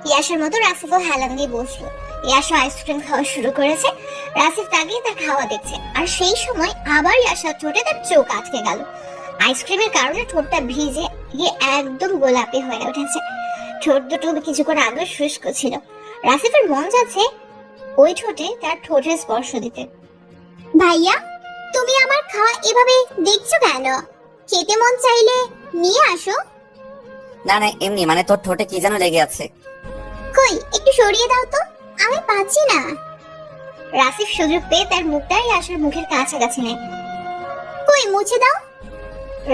ইয়াসার মতো রাসিফও হেলান দিয়ে বসলো। ইয়াসা আইসক্রিম খাওয়া শুরু করেছে। রাসিফ তাকিয়ে তার খাওয়া দেখছে, আর সেই সময় আবার ইয়াসার ঠোঁটে তার চোখ আটকে গেল। আইসক্রিমের কারণে ঠোঁটটা ভিজে গিয়ে একদম গোলাপি হয়ে উঠেছে। ঠোঁট দুটো কিছুক্ষণ আগে শুষ্ক ছিল। রাসিফের মন যাচ্ছে ওই ঠোঁটে তার ঠোঁটের স্পর্শ দিতে। ভাইয়া, তুমি আমার খাওয়া এভাবে দেখছো কেন? খেতে মন চাইলে নিয়ে আসো। না না, এমনি, মানে তোর ঠোঁটে কি যেন লেগে আছে। কই, একটু সরিয়ে দাও তো। আমি পাচ্ছি না। রাসিফ সুযোগ পেয়ে তার মুখটা ইয়াশার মুখের কাছাকাছি নেয়। কই মুছে দাও।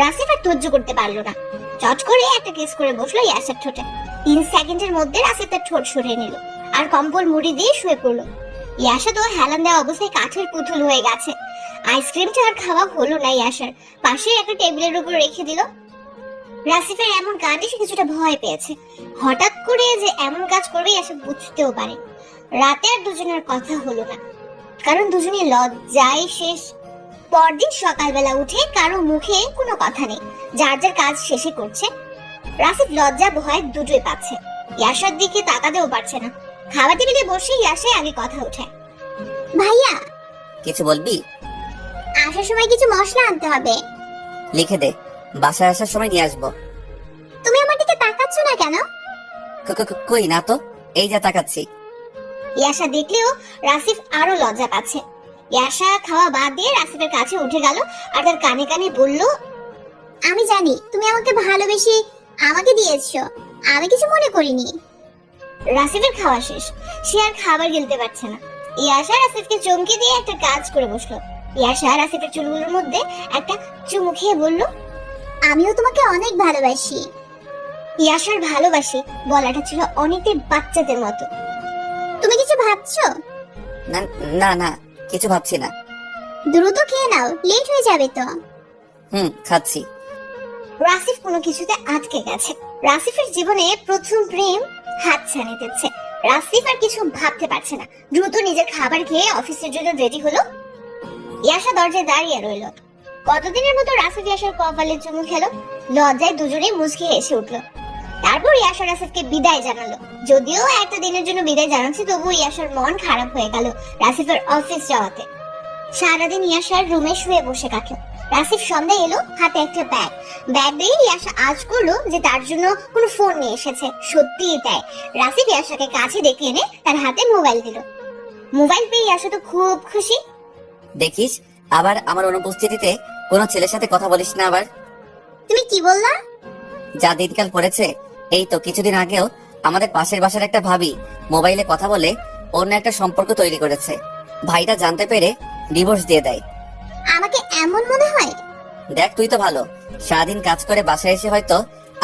রাসিফ আর ধৈর্য করতে পারলো না, চট করে একটা কিস করে বসলো ইয়াশার ঠোঁটে। 3 সেকেন্ডের মধ্যে রাসিফ তার ঠোঁট সরিয়ে নিল আর কম্বল মুড়ি দিয়ে শুয়ে পড়লো। ইয়াশা তো হেলান দেওয়া অবস্থায় কাঠের পুতুল হয়ে গেছে। আইসক্রিমটা আর খাওয়া হলো না ইয়াশার, পাশে একটা টেবিলের উপর রেখে দিল। রাসিফের এমন কাজে সে কিছুটা ভয় পেয়েছে। হঠাৎ করে যে এমন কাজ করবে ইয়াশা বুঝতেও পারে। রাতে আর দুজনের কথা হলো না, কারণ দুজনে লজ্জায় শেষ। পরদিন সকালবেলা উঠে কারো মুখে কোনো কথা নেই, যার যার কাজ শেষে করছে। রাসিফ লজ্জা ভয় দুটোই পাচ্ছে, ইয়াশার দিকে তাকাতেও পারছে না। খাবার টেবিলে বসে ইয়াশায় আগে কথা ওঠে। ভাইয়া, কিছু বলবি? আসার সময় কিছু মশলা আনতে হবে। লিখে দে, বাসায় আসার সময় নিয়ে আসবো। তুমি আমার দিকে তাকাচ্ছ না কেন? কই না তো, এই যা তাকাচ্ছি। ইয়াশা দেখলেও রাসিফ আরো লজ্জা পাচ্ছে। ইয়াশা খাওয়া বাদ দিয়ে রাসিফের কাছে উঠে গেল আর তার কানে কানে বলল, আমি জানি তুমি আমাকে ভালোবেসে আমাকে দিয়েছো, আমি কিছু মনে করিনি। রাসিফের খাওয়া শেষ, সে আর খাবার গিলতে পারছে না। ইয়াশা রাসিফকে চমকে দিয়ে একটা কাজ করে বসলো। ইয়াশা রাসিফের চুলগুলোর মধ্যে একটা চুমু খেয়ে বলল, আমিও তোমাকে অনেক ভালোবাসি। ইয়াশার ভালোবাসি বলাটা ছিল অনেকের বাচ্চাদের মতো। তুমি কিছু ভাবছো? না না না, কিছু ভাবছি না। দ্রুত খেয়ে নাও, লেট হয়ে যাবে তো। খাচ্ছি। রাসিফ কোনো কিছুতে আটকে গেছে। রাসিফের জীবনে প্রথম প্রেম হাতছানি দিচ্ছে। রাসিফ আর কিছু ভাবতে পারছে না। দ্রুত নিজের খাবার খেয়ে অফিসের জন্য রেডি হলো। ইয়াশা দরজায় দাঁড়িয়ে রইল। কতদিনের মতো রাসিফ ইয়াশার কপালে চুমু খেলো। লজ্জায় দুজনেই মুচকি হেসে উঠলো। তারপর ইয়াশা রাসিফকে বিদায় জানালো। যদিও একটা দিনের জন্য বিদায় জানাচ্ছে, তবুও ইয়াশার মন খারাপ হয়ে গেল রাসিফের অফিস যাওয়াতে। সারাদিন ইয়াশার রুমে শুয়ে বসে কাটলো। রাসিফ সন্ধ্যায় এলো, হাতে একটা ব্যাগ দিয়ে ইয়াশা আজ করলো যে তার জন্য কোনো ফোন নিয়ে এসেছে। সত্যিই তাই, রাসিফ ইয়াশাকে কাছে ডেকে এনে তার হাতে মোবাইল দিল। মোবাইল পেয়ে ইয়াশা তো খুব খুশি। দেখিস, আবার আমার অনুপস্থিতিতে কোনো ছেলের সাথে কথা বলিস না আবার। তুমি কি বললা? যা দিনকাল পড়েছে, এই তো কিছুদিন আগেও আমাদের পাশের বাসার একটা ভাবি মোবাইলে কথা বলে অন্য একটা সম্পর্ক তৈরি করেছে। ভাইটা জানতে পেরে ডিভোর্স দিয়ে দেয়। আমাকে এমন মনে হয়? দেখ, তুই তো ভালো, সারাদিন কাজ করে বাসায় এসে হয়তো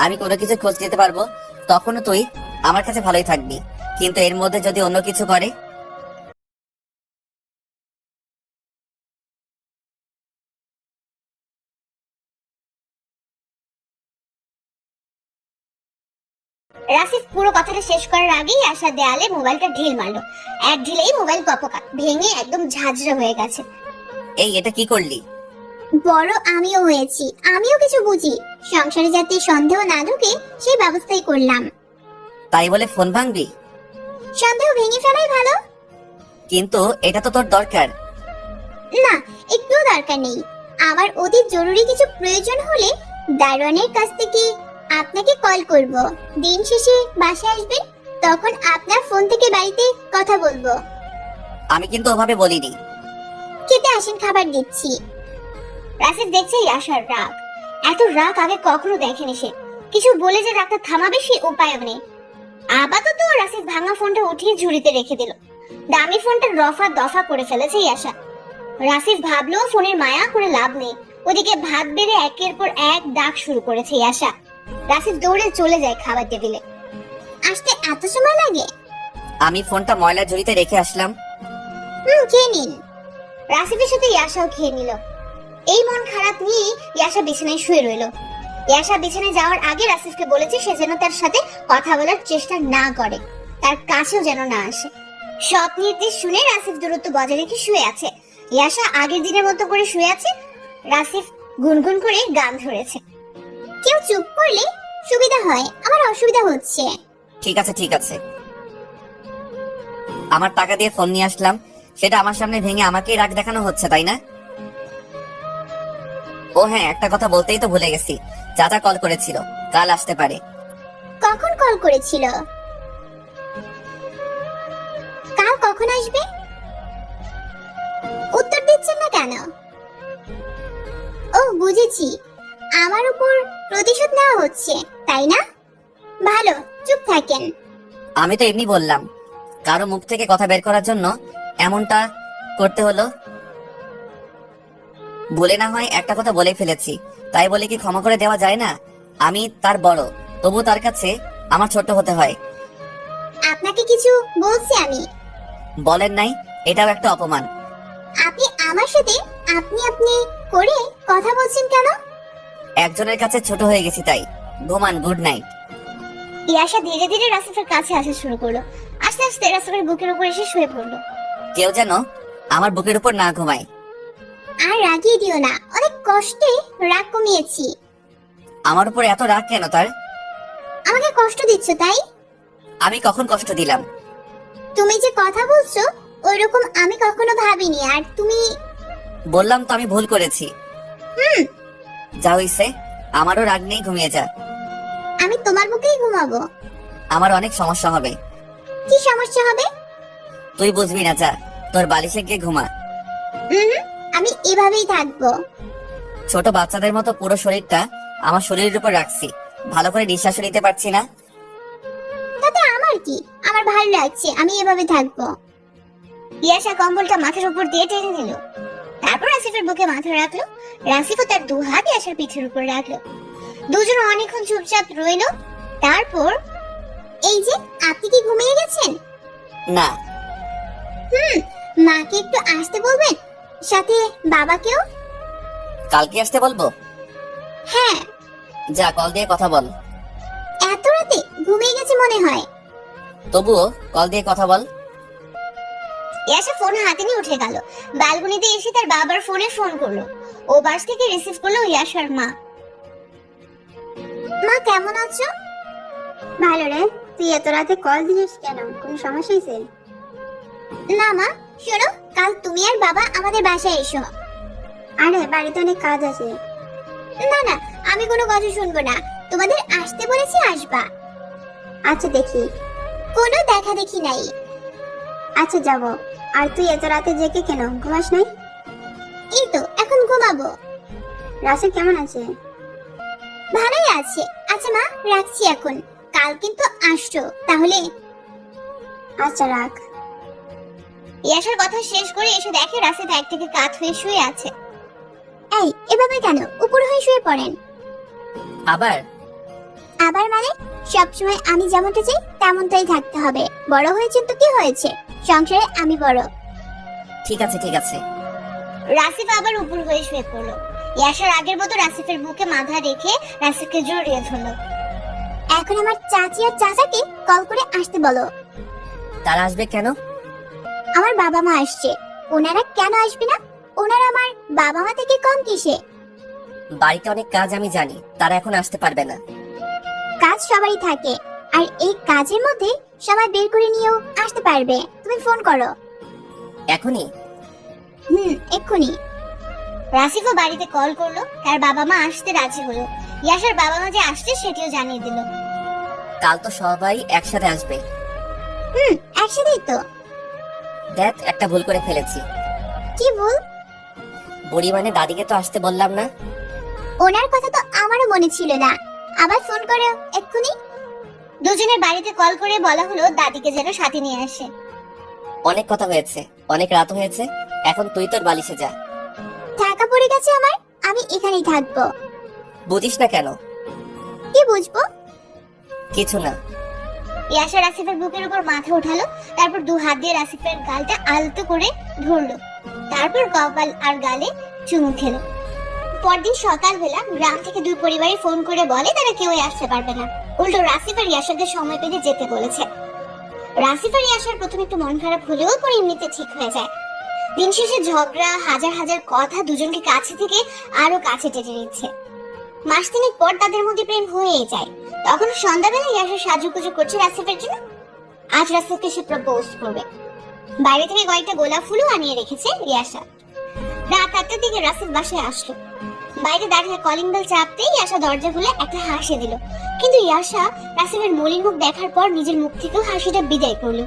আমি কোনো কিছু খোঁজ নিতে পারবো, তখনও তুই আমার কাছে ভালোই থাকবি। কিন্তু এর মধ্যে যদি অন্য কিছু করে? রাসিফ পুরো কথাটা শেষ করার আগেই আশা দেয়ালে মোবাইলটা ঢিল মারলো। এক ঢিলেই মোবাইল কপকা ভেঙে একদম ঝাঁঝরা হয়ে গেছে। এই, এটা কি করলি? বড় আমিও হয়েছি, আমিও কিছু বুঝি। সংসারে যাতে সন্দেহ না ঢুকে সেই ব্যবস্থাই করলাম। তাই বলে ফোন ভাঙবি? সন্দেহ ভেঙে ফেলাই ভালো। কিন্তু এটা তো তোর দরকার। না, একটুও দরকার নেই। আমার অতি জরুরি কিছু প্রয়োজন হলে দারোয়ানের কাছ থেকে আপনাকে কল করব। দিন শেষে বাসায় আসবেন, তখন আপনার ফোন থেকে বাড়িতে কথা বলবো। আমি কিন্তু ওভাবে বলিনি। খেতে আসেন, খাবার দিচ্ছি। রাসিফ দেখছে ইয়াশার রাগ। এত রাগ আগে কখনো দেখেনি সে। কিছু বলে যে রাগটা থামাবে সে উপায়ও নেই। আপাতত রাসিফ ভাঙা ফোনটা উঠিয়ে ঝুড়িতে রেখে দিল। দামি ফোনটা রফা দফা করে ফেলেছে ইয়াশা। রাসিফ ভাবলো ফোনের মায়া করে লাভ নেই। ওদিকে ভাত বেড়ে একের পর এক ডাক শুরু করেছে ইয়াশা। রাসিফ দৌড়ে চলে যায় খাবার টেবিলে। আসতে এত সময় লাগে? আমি ফোনটা ময়লার ঝুড়িতে রেখে আসলাম। খেয়ে নিন। রাসিফের সাথে ইয়াশাও খেয়ে নিল। এই মন খারাপ নিয়ে ইয়াশা বিছানায় শুয়ে রইল। ইয়াশা বিছানায় যাওয়ার আগে রাসিফকে বলেছে সে যেন তার সাথে কথা বলার চেষ্টা না করে, তার কাছেও যেন না আসে। সব নির্দেশ শুনে রাসিফ দূরত্ব বজায় রেখে শুয়ে আছে। ইয়াশা আগের দিনের মতো করে শুয়ে আছে। রাসিফ গুনগুন করে গান ধরেছে। কেউ চুপ করলে সুবিধা হয়, আমার অসুবিধা হচ্ছে। ঠিক আছে ঠিক আছে। আমার টাকা দিয়ে ফোন নিয়ে আসলাম, সেটা আমার সামনে ভেঙে আমাকেই রাগ দেখানো হচ্ছে, তাই না? ও হ্যাঁ, একটা কথা বলতেই তো ভুলে গেছি। চাচা কল করেছিল, কাল আসতে পারে। কখন কল করেছিল? কাল কখন আসবে? উত্তর দিচ্ছেন না কেন? ও বুঝেছি, আমার উপর প্রতিশোধ নেওয়া হচ্ছে, তাই না? ভালো, চুপ থাকেন। আমি তো এমনি বললাম, কারো মুখ থেকে কথা বের করার জন্য এমনটা করতে হলো? বলে না হয় একটা কথা বলে ফেলেছি, তাই বলে কি ক্ষমা করে দেওয়া যায় না? আমি তার বড়, তবু তার কাছে আমার ছোট হতে হয়। আপনাকে কিছু বলছি আমি? বলেন নাই, এটাও একটা অপমান। আপনি আমার সাথে আপনি আপনি করে কথা বলছেন কেন? একজনের কাছে ছোট হয়ে গেছি তাই। ঘুমান, গুড নাইট। ইয়াশা ধীরে ধীরে রাসিফের কাছে আসা শুরু করলো। আস্তে আস্তে রাসিফের বুকের উপর এসে শুয়ে পড়লো। কেউ যেন আমার বুকের উপর না ঘুমায়। আর রাগিয়ে দিও না, অনেক কষ্টে রাগ কমিয়েছি। আমার উপর এত রাগ কেন তার? আমাকে কষ্ট দিচ্ছ তাই? আমি কখন কষ্ট দিলাম? তুমি যে কথা বলছো ওইরকম আমি কখনো ভাবিনি। আর তুমি বললাম তো আমি ভুল করেছি। যা হইছে, আমারও রাগ নেই, ঘুমিয়ে যা। আমি তোমার বুকেই ঘুমাবো। আমার অনেক সমস্যা হবে। কি সমস্যা হবে? তুই বুঝবি না, যা তোর বালিশে গিয়ে ঘুমা। আমি এভাবেই থাকবো। ছোট বাচ্চাদের মতো পুরো শরীরটা আমার শরীরের উপর রাখছি, ভালো করে নিঃশ্বাস নিতে পারছি না। তাতে আমার কি? আমার ভালো লাগছে, আমি এভাবে থাকবো। ইয়াশা কম্বলটা মাথার উপর দিয়ে টেনে নিল। তারপর রাসিফের বুকে মাথা রাখলো। রাসিফও তার দু হাত ইয়াশার পিঠের উপর রাখলো। দুজন অনেকক্ষণ চুপচাপ রইলো। তারপর, এই যে আপনি কি ঘুমিয়ে গেছেন? না, মাকে একটু আসতে বলবেন, সাথে বাবাকেও। কালকে আসতে বলবো? হ্যাঁ। যা, কল দিয়ে কথা বল। এত রাতে ঘুমিয়ে গেছে মনে হয়। তবুও কল দিয়ে কথা বল। ইয়াশা ফোন হাতে নিয়ে উঠে গেল। ব্যালকনিতে এসে তার বাবার ফোনে ফোন করলো। ও বাস থেকে রিসিভ করলো ইয়াশার মা। মা কেমন আছো? ভালো রে, তুই এত রাতে কল দিছিস কেন? কোনো সমস্যা হয়েছে? না মা, শোনো, কাল তুমি আর বাবা আমাদের বাসায় এসো। আরে বাড়িতে অনেক কাজ আছে। না না, আমি কোনো কথা শুনবো না। তোমাদের আসতে বলেছি, আসবা। আচ্ছা দেখি। কোনো দেখা দেখি নাই। আচ্ছা যাব। আর তুই এত রাতে জেগে কেন? ঘুমাস নাই? এই তো এখন ঘুমাবো। রাসেল কেমন আছে? ভালোই আছে। আচ্ছা মা, রাখছি এখন। কাল কিন্তু আসছো তাহলে। আচ্ছা রাখ। ইয়াশার কথা শেষ করে এসে দেখে রাসিফ এক থেকে কাত হয়ে শুয়ে আছে। এই, এভাবে কেন উপর হয়ে শুয়ে পড়েন? আবার আবার মানে? সবসময় আমি যেমনটা চাই তেমনটাই থাকতে হবে। বড় হয়েছেন তো কি হয়েছে, সংসারে আমি বড়। ঠিক আছে, ঠিক আছে। রাসিফ আবার উপর হয়ে শুয়ে পড়লো। ইয়াশার আগের মতো রাসিফের বুকে মাথা রেখে রাসিফকে জড়িয়ে ধরলো। এখন আমার চাচি আর চাচাকে কল করে আসতে বলো। তারা আসবে কেন? আমার বাবা মা আসছে। ওনারা কেন আসবে না? ওনারা আমার বাবা মা থেকে কম কিসে? বাড়িতে অনেক কাজ আমি জানি, তারা এখন আসতে পারবে না। কাজ সবারই থাকে, আর এই কাজের মধ্যে সময় বের করে নিয়েও আসতে পারবে। তুমি ফোন করো। এখনই? এক্ষুনি। রাসিফও বাড়িতে কল করলো। তার বাবা মা আসতে রাজি হলো। ইয়াশার বাবা মা যে আসছে সেটিও জানিয়ে দিল। কাল তো সবাই একসাথে আসবে। একসাথেই তো। দেখ, একটা ভুল করে ফেলেছি। কি ভুল? বুড়ি মানে দাদিকে তো আসতে বললাম না। ওনার কথা তো আমারও মনে ছিল না। আবার ফোন করো এক্ষুনি। দুজনের বাড়িতে কল করে বলা হলো দাদিকে যেন সাথে নিয়ে আসে। অনেক কথা হয়েছে, অনেক রাত হয়েছে, এখন তুই তোর বালিশে যা। টাকা পড়ে গেছে আমার, আমি এখানেই থাকবো। বুঝিস না কেন? কি বুঝবো? কিছু না। ইয়াশা রাসিফের বুকের উপর মাথা উঠালো। তারপর দু হাত দিয়ে রাসিফের গালটা আলতো করে ধরলো। তারপর কপাল আর গালে চুমু খেলো। পরদিন সকালবেলা গ্রাম থেকে দুই পরিবারই ফোন করে বলে তারা কেউই আসতে পারবে না। উল্টো রাসিফ আর ইয়াশাকে সময় পেলে যেতে বলেছে। রাসিফ আর ইয়াশার প্রথমে একটু মন খারাপ হলেও পরে এমনিতে ঠিক হয়ে যায়। দিন শেষে ঝগড়া, হাজার হাজার কথা দুজনকে কাছে থেকে আরো কাছে টেনে নিচ্ছে। মাস তিনেক পর তাদের মধ্যে প্রেম হয়েই যায়। তখন সন্ধ্যাবেলা ইয়াশা সাজুগুজু করছে রাসিফের জন্য। আজ রাসিফকে সে প্রপোজ করবে। বাইরে থেকে কয়েকটা গোলাপ ফুলও আনিয়ে রেখেছে ইয়াশা। রাত 8টার দিকে রাসিফ বাসায় আসলো। বাইরে দাঁড়িয়ে কলিং বেল চাপতেই ইয়াশা দরজা খুলে একটা হাসি দিল। কিন্তু ইয়াশা রাসিফের মলিন মুখ দেখার পর নিজের মুখ থেকেও হাসিটা বিদায় করলো।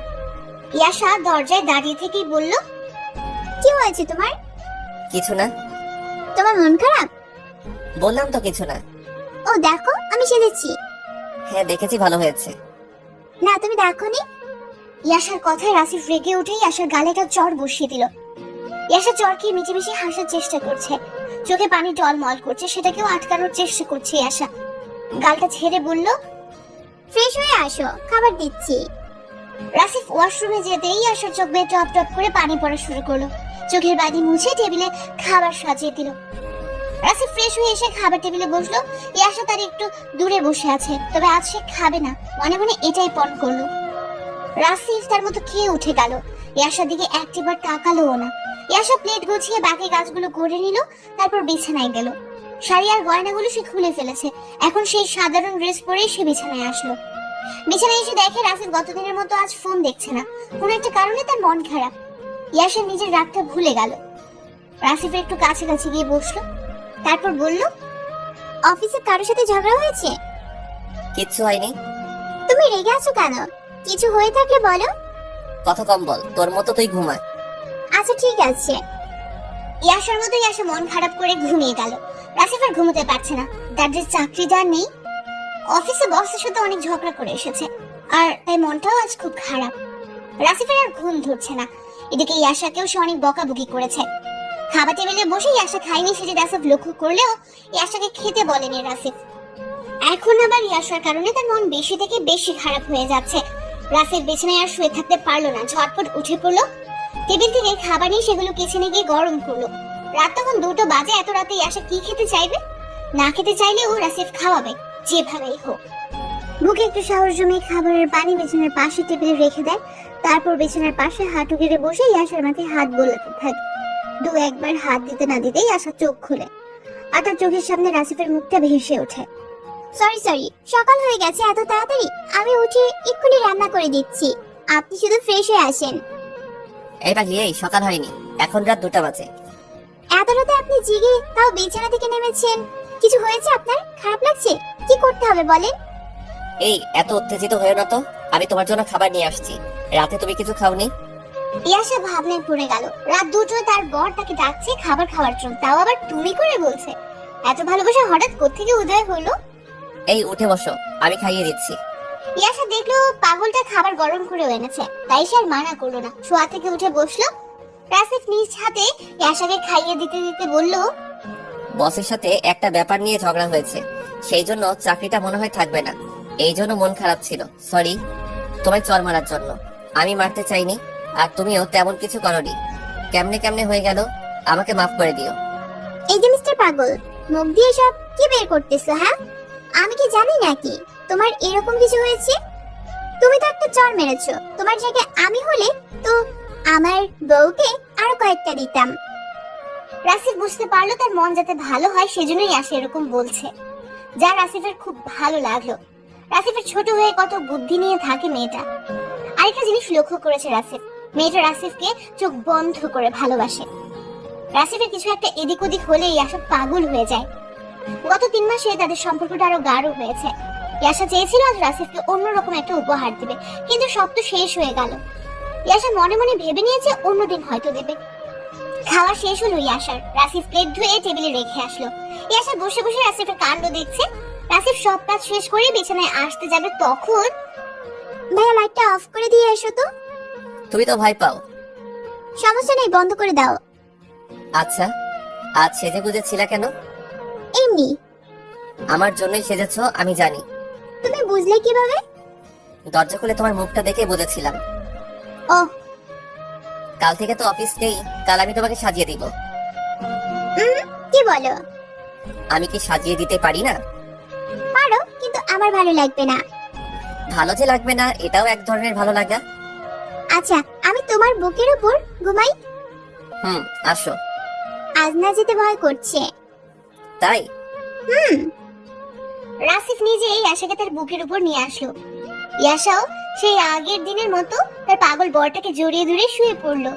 ইয়াশা দরজায় দাঁড়িয়ে থেকেই বলল, কি হয়েছে তোমার? কিছু না। তোমার মন খারাপ? বললাম তো কিছু না। ও দেখো, আমি সেজেছি। হ্যাঁ দেখেছি, ভালো হয়েছে। না তুমি দেখোনি? ইয়াশার কথায় রাসিফ রেগে উঠে ইয়াশার গালে একটা চড় বসিয়ে দিল। ইয়াশা চড়কে মিটিমিটি হাসার চেষ্টা করছে, চোখে পানি টলমল করছে, সেটাকেও আটকানোর চেষ্টা করছে ইয়াশা। গালটা ছেড়ে বলল, ফ্রেশ হয়ে আসো, খাবার দিচ্ছি। রাসিফ ওয়াশরুমে যেতেই ইয়াশার চোখ বেয়ে টপ টপ করে পানি পড়া শুরু করলো। চোখের বালি মুছে টেবিলে খাবার সাজিয়ে দিল। রাসিফ ফ্রেশ হয়ে এসে খাবার টেবিলে বসলো। ইয়াশা তার একটু দূরে বসে আছে, তবে আজ সে খাবে না, মনে মনে এটাই পণ করলো। রাসিফ তার মতো খেয়ে উঠে গেল, ইয়াশার দিকে একটিবার তাকালোও না। ইয়াশা প্লেট গুছিয়ে বাকি কাজগুলো করে নিল, তারপর বিছানায় গেল। শাড়ি আর গয়নাগুলো সে খুলে ফেলেছে, এখন সেই সাধারণ ড্রেস পরেই সে বিছানায় আসলো। বিছানায় এসে দেখে রাসিফ গতদিনের মতো আজ ফোন দেখছে না, কোনো একটা কারণে তার মন খারাপ। ইয়াশা নিজের রাগটা ভুলে গেল। রাসিফের একটু কাছাকাছি গিয়ে বসলো, তারপর বলল, অফিসে কারোর সাথে ঝগড়া হয়েছে? কিচ্ছু হয়নি। তুমি রেগে আছো কেন? কিছু হয়ে থাকলে বলো। কথা কম বল, তোর মতো তুই ঘুমা। আচ্ছা ঠিক আছে। ইয়াশার মতো ইয়াশা মন খারাপ করে ঘুমিয়ে গেল। রাসিফ আর ঘুমোতে পারছে না, তার যে চাকরিদার নেই, অফিসে বসের সাথে অনেক ঝগড়া করে এসেছে, আর তাই মনটাও আজ খুব খারাপ। রাসিফের আর ঘুম ধরছে না। এদিকে ইয়াশাকেও সে অনেক বকাবকি করেছে। খাবার টেবিলে বসে ইয়াশা খায়নি সেটি রাসিফ লক্ষ্য করলেও ইয়াশাকে খেতে বলেনি রাসিফ। এখন আবার ইয়াশার কারণে তার মন বেশি থেকে বেশি খারাপ হয়ে যাচ্ছে। রাসিফ বিছানায় আর শুয়ে থাকতে পারলো না, ঝটপট উঠে পড়লো। টেবিল থেকে খাবার নিয়ে সেগুলো কিচেনে গিয়ে গরম করলো। রাত তখন 2টো বাজে, এত রাতে ইয়াশা কি খেতে চাইবে? না খেতে চাইলেও রাসিফ খাওয়াবে, যেভাবেই হোক। বুকে একটু সাহস জমিয়ে খাবারের পানি বিছানার পাশে টেবিলে রেখে দেয়, তারপর বিছানার পাশে হাঁটু গেড়ে বসে ইয়াশার মাথায় হাত বোলাতে থাকে। 2-1বার হাত দিতে না দিতেই ইয়াশা চোখ খুলে, আর তার চোখের সামনে রাসিফের মুখটা ভেসে ওঠে। সরি, সকাল হয়ে গেছে এত তাড়াতাড়ি? আমি উঠে এক্ষুনি রান্না করে দিচ্ছি, আপনি শুধু ফ্রেশ হয়ে আসেন। এটা কি, এই সকাল হয়নি, এখন রাত 2টা বাজে। এত রাতে আপনি জেগে তাও বিছানা থেকে নেমেছেন, কিছু হয়েছে আপনার? খারাপ লাগছে? কি করতে হবে বলেন? এই এত উত্তেজিত হয়েও না তো, আমি তোমার জন্য খাবার নিয়ে আসছি। রাতে তুমি কিছু খাওনি? ইয়াশা ভাবনায় পড়ে গেল। রাত 2টোয় তার বর তাকে ডাকছে খাবার খাওয়ার জন্য, তাও আবার তুমি করে বলছে। এত ভালোবাসা হঠাৎ কোত্থেকে উদয় হলো? এই উঠে বসো, আমি খাইয়ে দিচ্ছি। ইয়াশা দেখলো পাগলটা খাবার গরম করে এনেছে, তাই সে আর মানা করলো না, শোয়া থেকে উঠে বসলো। রাসিফ নিজ হাতে ইয়াশাকে খাইয়ে দিতে দিতে বলল, বসের সাথে একটা ব্যাপার নিয়ে ঝগড়া হয়েছে, সেই জন্য চাকরিটা মনে হয় থাকবে না, এই জন্য মন খারাপ ছিল। সরি তোমায় চর মারার জন্য, আমি মারতে চাইনি, আর তুমিও তেমন কিছু করনি। কেমনে কেমনে হয়ে গেল, আমাকে মাফ করে দিও। এই যে মিস্টার পাগল, মুখ দিয়ে সব কি বের করতেছো? হ্যাঁ, আমি কি জানি নাকি তোমার এরকম কিছু হয়েছে? তুমি তো একটা চর মেরেছো, তোমার জায়গায় আমি হলে তো আমার বউকে আরো কয়েকটা দিতাম। রাসিফ বুঝতে পারলো তার মন যাতে ভালো হয় সেজন্যই আসে এরকম বলছে, যা রাসিফের খুব ভালো লাগলো। রাসিফের ছোট হয়ে কত বুদ্ধি নিয়ে থাকে মেয়েটা। আরেকটা জিনিস লক্ষ্য করেছে রাসিফ, মেয়েটা রাসিফকে চোখ বন্ধ করে ভালোবাসে। রাসিফের কিছু একটা এদিক ওদিক হলেই ইয়াশা পাগল হয়ে যায়। গত 3 মাসে তাদের সম্পর্কটা আরো গাঢ় হয়েছে। ইয়াশা চেয়েছিল আজ রাসিফকে অন্যরকম একটা উপহার দিবে, কিন্তু সব তো শেষ হয়ে গেল। ইয়াশা মনে মনে ভেবে নিয়েছে অন্যদিন হয়তো দেবে। খাওয়া শেষ হলো ইয়াশার, রাসিফ প্লেট ধুয়ে টেবিলে রেখে আসলো। ইয়াশা বসে বসে রাসিফের কাণ্ড দেখছে। রাসিফ সব কাজ শেষ করে বিছানায় আসতে যাবে, তখন ভাইয়া লাইটটা অফ করে দিয়ে এসো তো। তুমি তো ভয় পাও। সমস্যা নেই, বন্ধ করে দাও। আচ্ছা, আজ সেজে গুজে ছিল কেন? এমনি। আমার জন্যই সেজেছো আমি জানি। তুমি বুঝলে কিভাবে? দরজা খুলে তোমার মুখটা দেখে বুঝেছিলাম। ও, কাল থেকে তো অফিস নেই, কাল আমি তোমাকে সাজিয়ে দিব। কি বলো? আমি কি সাজিয়ে দিতে পারি না? পারো, কিন্তু আমার ভালো লাগবে না। ভালো যে লাগবে না এটাও এক ধরনের ভালো লাগা। আচ্ছা, আমি তোমার বুকের উপর ঘুমাই? আসো। আজ না যেতে ভয় করছে। তাই? রাসিফ নিজেই ইয়াশাকে তার বুকের উপর নিয়ে আসলো। ইয়াশাও সেই আগের দিনের মতো তার পাগল বরটাকে জড়িয়ে ধরে শুয়ে পড়লো।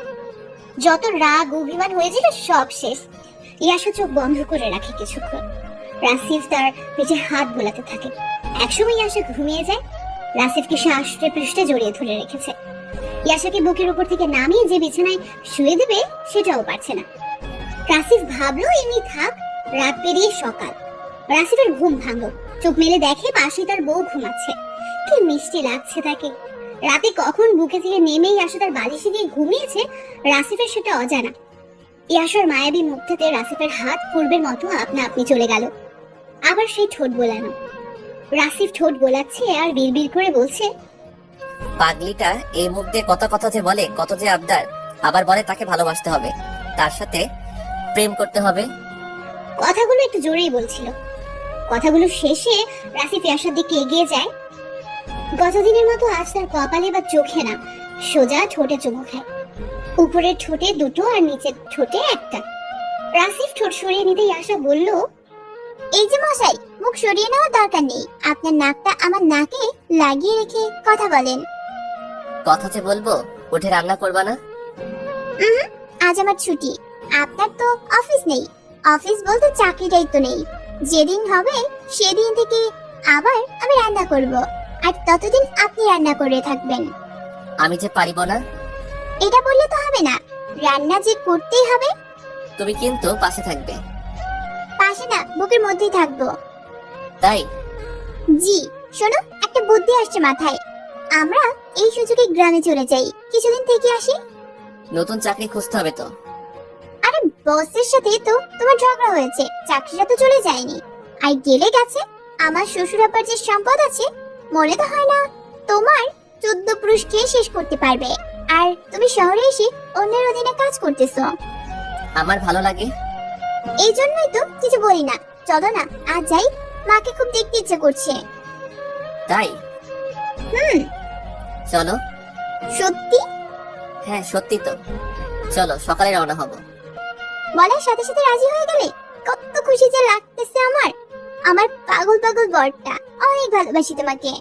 যত রাগ অভিমান হয়েছিল সব শেষ। ইয়াশা চোখ বন্ধ করে রাখে কিছুক্ষণ। রাসিফ তার পেটে হাত বোলাতে থাকে। একসময় ইয়াশা ঘুমিয়ে যায়। রাসিফকে সে আষ্টে পৃষ্ঠে জড়িয়ে ধরে রেখেছে। ইয়াশাকে বুকের উপর থেকে নামিয়ে যে বিছানায় শুয়ে দেবে সেটাও পারছে না। রাসিফ ভাবলো এমনি থাক, রাত পেরিয়ে সকাল। রাসিফের ঘুম ভাঙলো, চোখ মেলে দেখে পাশে তার বউ ঘুমাচ্ছে। কি মিষ্টি লাগছে তাকে। রাতে কখন বুকে থেকে নেমেই ইয়াশা তার বালিশে গিয়ে ঘুমিয়েছে রাসিফের সেটা অজানা। ইয়াশার মায়াবী মুখ থেকে রাসিফের হাত পূর্বের মতো আপনা আপনি চলে গেল। আবার সেই ঠোঁট বোলানো। রাসিফ ঠোঁট বোলাচ্ছে আর বিড়বিড় করে বলছে, পাগলিটা এই মুখ দিয়ে কত কথা যে বলে, কত যে আবদার। আবার বলে তাকে ভালোবাসতে হবে, তার সাথে প্রেম করতে হবে। কথাগুলো একটু জোরেই বলছিল। কথাগুলো শেষে রাসিফ ইয়াশার দিকে এগিয়ে যায়। গতদিনের মতো আজ তার কপালে বা চোখে না, সোজা ঠোঁটে চুমু খায়। উপরের ঠোঁটে দুটো আর নিচের ঠোঁটে একটা। রাসিফ ঠোঁট সরিয়ে নিতে ইয়াশা বলল, এই যে মশাই, মুখ সরিয়ে নেওয়ার দরকার নেই। আপনার নাকটা আমার নাকে লাগিয়ে রেখে কথা বলেন। কথা যে বলবো, উঠে রান্না করবা না? আজ আমার ছুটি। আপনার তো অফিস নেই। অফিস বলতে চাকরিটাই তো নেই। যেদিন হবে সেদিন থেকে আবার আমি রান্না করব, আর ততদিন আপনি রান্না করে থাকবেন। আমি যে পারিব না। এটা বললে তো হবে না, রান্না যে করতেই হবে। তুমি কিন্তু পাশে থাকবে। পাশে না, বুকের মধ্যেই থাকবো। তাই? জি। শোনো, একটা বুদ্ধি আসছে মাথায়। আমরা এই সুযোগে গ্রামে চলে যাই, কিছুদিন থেকে আসি। নতুন চাকরি খুঁজতে হবে তো। আরে বসের সাথে তো তোমার ঝগড়া হয়েছে, চাকরিটা তো চলে যায়নি। আর গেলে গেছে, আমার শ্বশুর আব্বার যে সম্পদ আছে, মনে তো হয় না তোমার 14 পুরুষকে শেষ করতে পারবে। আর তুমি শহরে এসে অন্যের অধীনে কাজ করতেছো। আমার ভালো লাগে। এই জন্যই তো কিছু বলি না। চলো না, আজ যাই, মাকে খুব দেখতে ইচ্ছে করছে। তাই? চলো। সত্যি? হ্যাঁ সত্যি তো। চলো, সকালে রওনা হব। বলার সাথে সাথে রাজি হয়ে গেলে কত খুশি যে লাগতেছে আমার। আমার পাগল পাগল বরটা, অনেক ভালোবাসি তোমাকে।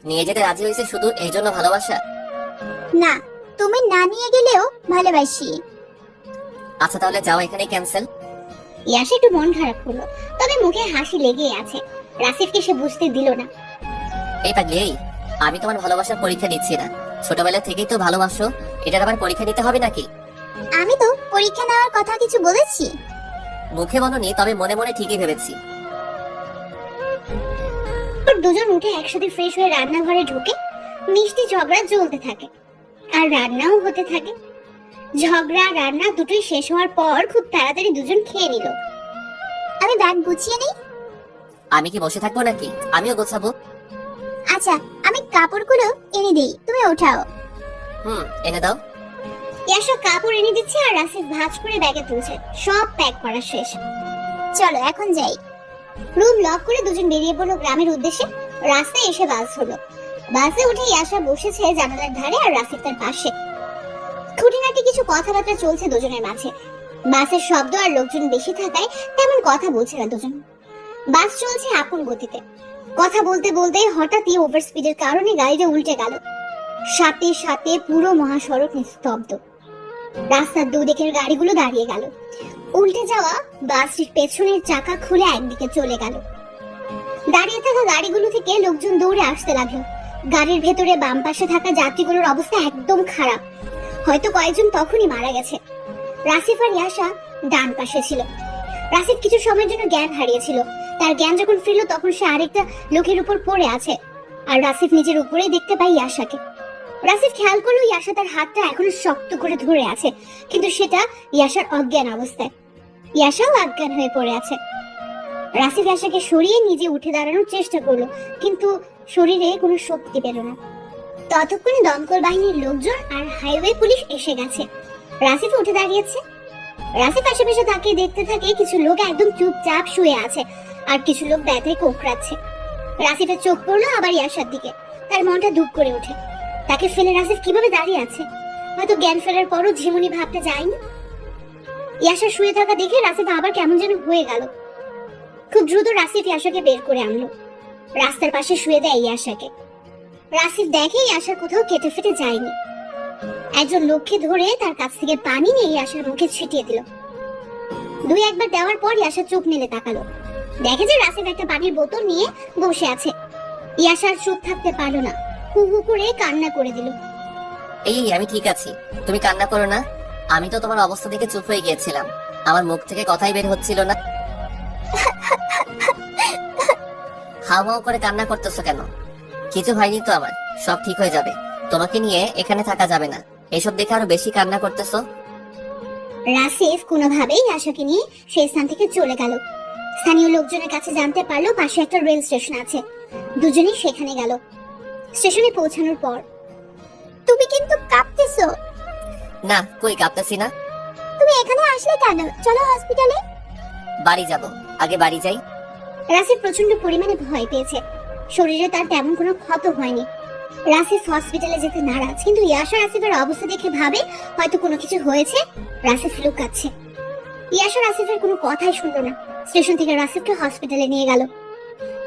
নিয়ে যেতে রাজি হয়েছে শুধু এই জন্য ভালোবাসা? না, তুমি না নিয়ে গেলেও ভালোবাসি। আচ্ছা তাহলে যাও, এখানে ক্যান্সেল। ইয়াশা একটু মন খারাপ হলো, তবে মুখে হাসি লেগেই আছে। রাসিফকে সে বুঝতে দিল না। এই পাগলি, এই আমি তোমার ভালোবাসার পরীক্ষা দিচ্ছি না। ছোটবেলা থেকেই তো ভালোবাসো, এটার আবার পরীক্ষা দিতে হবে নাকি? আমি তো পরীক্ষা নেওয়ার কথা কিছু বলেছি? মুখে বলনি, তবে মনে মনে ঠিকই ভেবেছি। দুজন উঠে একসাথে ফ্রেশ হয়ে রান্নাঘরে ঢুকে মিষ্টি ঝগড়া চলতে থাকে, আর রান্নাও হতে থাকে। ঝগড়া রান্না দুটোই শেষ হওয়ার পর খুব তাড়াতাড়ি দুজন খেয়ে নিল। আমি ব্যাগ গুছিয়ে নিই। আমি কি বসে থাকবো নাকি? আমিও গোছাবো। আচ্ছা, আমি কাপড়গুলো এনে দিই, তুমি ওঠাও। এনে দাও। ইয়াশা কাপড় এনে দিচ্ছে আর রাসিফ ভাঁজ করে ব্যাগে তুলছে। সব প্যাক করা শেষ। চলো এখন যাই। রুম লক করে দুজন বেরিয়ে পড়লো গ্রামের উদ্দেশ্যে। রাস্তায় এসে বাস হলো। বাসে উঠে ইয়াশা বসেছে জানালার ধারে আর রাসিফ তার পাশে। খুঁটিনাটি কিছু কথাবার্তা চলছে দুজনের মাঝে। বাসের শব্দ আর লোকজন বেশি থাকায় তেমন কথা বলছে না দুজন। বাস চলছে আপন গতিতে। কথা বলতে বলতে হঠাৎই ওভার স্পিডের কারণে গাড়িটা উল্টে গেল। সাথে সাথে পুরো মহাসড়ক নিস্তব্ধ। রাস্তার দুদিকের গাড়িগুলো দাঁড়িয়ে গেল। উল্টে যাওয়া বাসটির পেছনের চাকা খুলে একদিকে চলে গেল। দাঁড়িয়ে থাকা গাড়িগুলো থেকে লোকজন দৌড়ে আসতে লাগলো। গাড়ির ভেতরে বাম পাশে থাকা যাত্রীগুলোর অবস্থা একদম খারাপ। হয়তো কয়েকজন তখনই মারা গেছে। রাসিফ আর ইয়াশা ডান পাশে ছিল। রাসিফ কিছু সময়ের জন্য জ্ঞান হারিয়েছিল। তার জ্ঞান যখন ফিরল তখন সে আরেকটা লোকের উপর পড়ে আছে, আর রাসিফ নিজের উপরেই দেখতে পায় ইয়াশাকে। রাসিফ খেয়াল করলো ইয়াশা তার হাতটা এখনো শক্ত করে ধরে আছে, কিন্তু সেটা ইয়াশার অজ্ঞান অবস্থায়। ইয়াশাও অজ্ঞান হয়ে পড়ে আছে। রাসিফ ইয়াশাকে সরিয়ে নিজে উঠে দাঁড়ানোর চেষ্টা করলো, কিন্তু শরীরে কোনো শক্তি পেল না। ততক্ষণে দমকল বাহিনীর লোকজন আর হাইওয়ে পুলিশ এসে গেছে। রাসিফ উঠে দাঁড়িয়েছে। রাসিফ আশেপাশে তাকিয়ে দেখতে থাকে কিছু লোক একদম চুপচাপ শুয়ে আছে, আর কিছু লোক ব্যথায় কোঁকড়াচ্ছে। রাসিফের চোখ পড়লো আবার ইয়াশার দিকে। তার মনটা ধুপ করে ওঠে। তাকে ফেলে রাসিফ কিভাবে দাঁড়িয়ে আছে? হয়তো জ্ঞান ফেরার পরও ঝিমুনি ভাবটা যায়নি। ইয়াশা শুয়ে থাকা দেখে রাসিফ আবার কেমন যেন হয়ে গেল। খুব দ্রুত রাসিফ ইয়াশাকে বের করে আনলো। রাস্তার পাশে শুয়ে দেয় ইয়াশাকে। রাসিফ দেখে ইয়াশার কোথাও কেটে ফেটে যায়নি। একজন লোককে ধরে তার কাছ থেকে পানি নিয়ে ইয়াশার মুখে ছিটিয়ে দিল। দুই একবার দেওয়ার পর ইয়াশা চোখ মেলে তাকালো। দেখে যে রাসিফ একটা পানির বোতল নিয়ে বসে আছে। ইয়াশার চুপ থাকতে পারলো না, হু হু করে কান্না করে দিল। এই আমি ঠিক আছি, তুমি কান্না করো না। আমি তো তোমার অবস্থা দেখে চুপ হয়ে গিয়েছিলাম, আমার মুখ থেকে কথাই বের হচ্ছিল না। হাও মাও করে কান্না করতেছো কেন? কিছু হয়নি তো আমার, সব ঠিক হয়ে যাবে। তোমাকে নিয়ে এখানে থাকা যাবে না। এসব দেখে আরো বেশি কান্না করতেছো। রাসিফ কোনোভাবেই আশাকে নিয়ে সেই স্থান থেকে চলে গেল। স্থানীয় লোকজনের কাছে জানতে পারলো পাশে একটা রেল স্টেশন আছে। দুজনেই সেখানে গেল। স্টেশনে পৌঁছানোর পর, তুমি কিন্তু কাঁপতেছো। না, কই কাঁপতেছি না। তুমি এখানে আসলে কেন? চলো হসপিটালে। বাড়ি যাব, আগে বাড়ি যাই। রাসিফ প্রচন্ড পরিমাণে ভয় পেয়েছে। শরীরে তার তেমন কোনো ক্ষত হয়নি। রাসিফ হসপিটালে যেতে নারাজ, কিন্তু ইয়াশা রাসিফের অবস্থা দেখে ভাবে হয়তো কোনো কিছু হয়েছে। রাসিফ লুকাচ্ছে। ইয়াশা রাসিফের কোনো কথাই শুনলো না। স্টেশন থেকে রাসিফকে হসপিটালে নিয়ে গেল।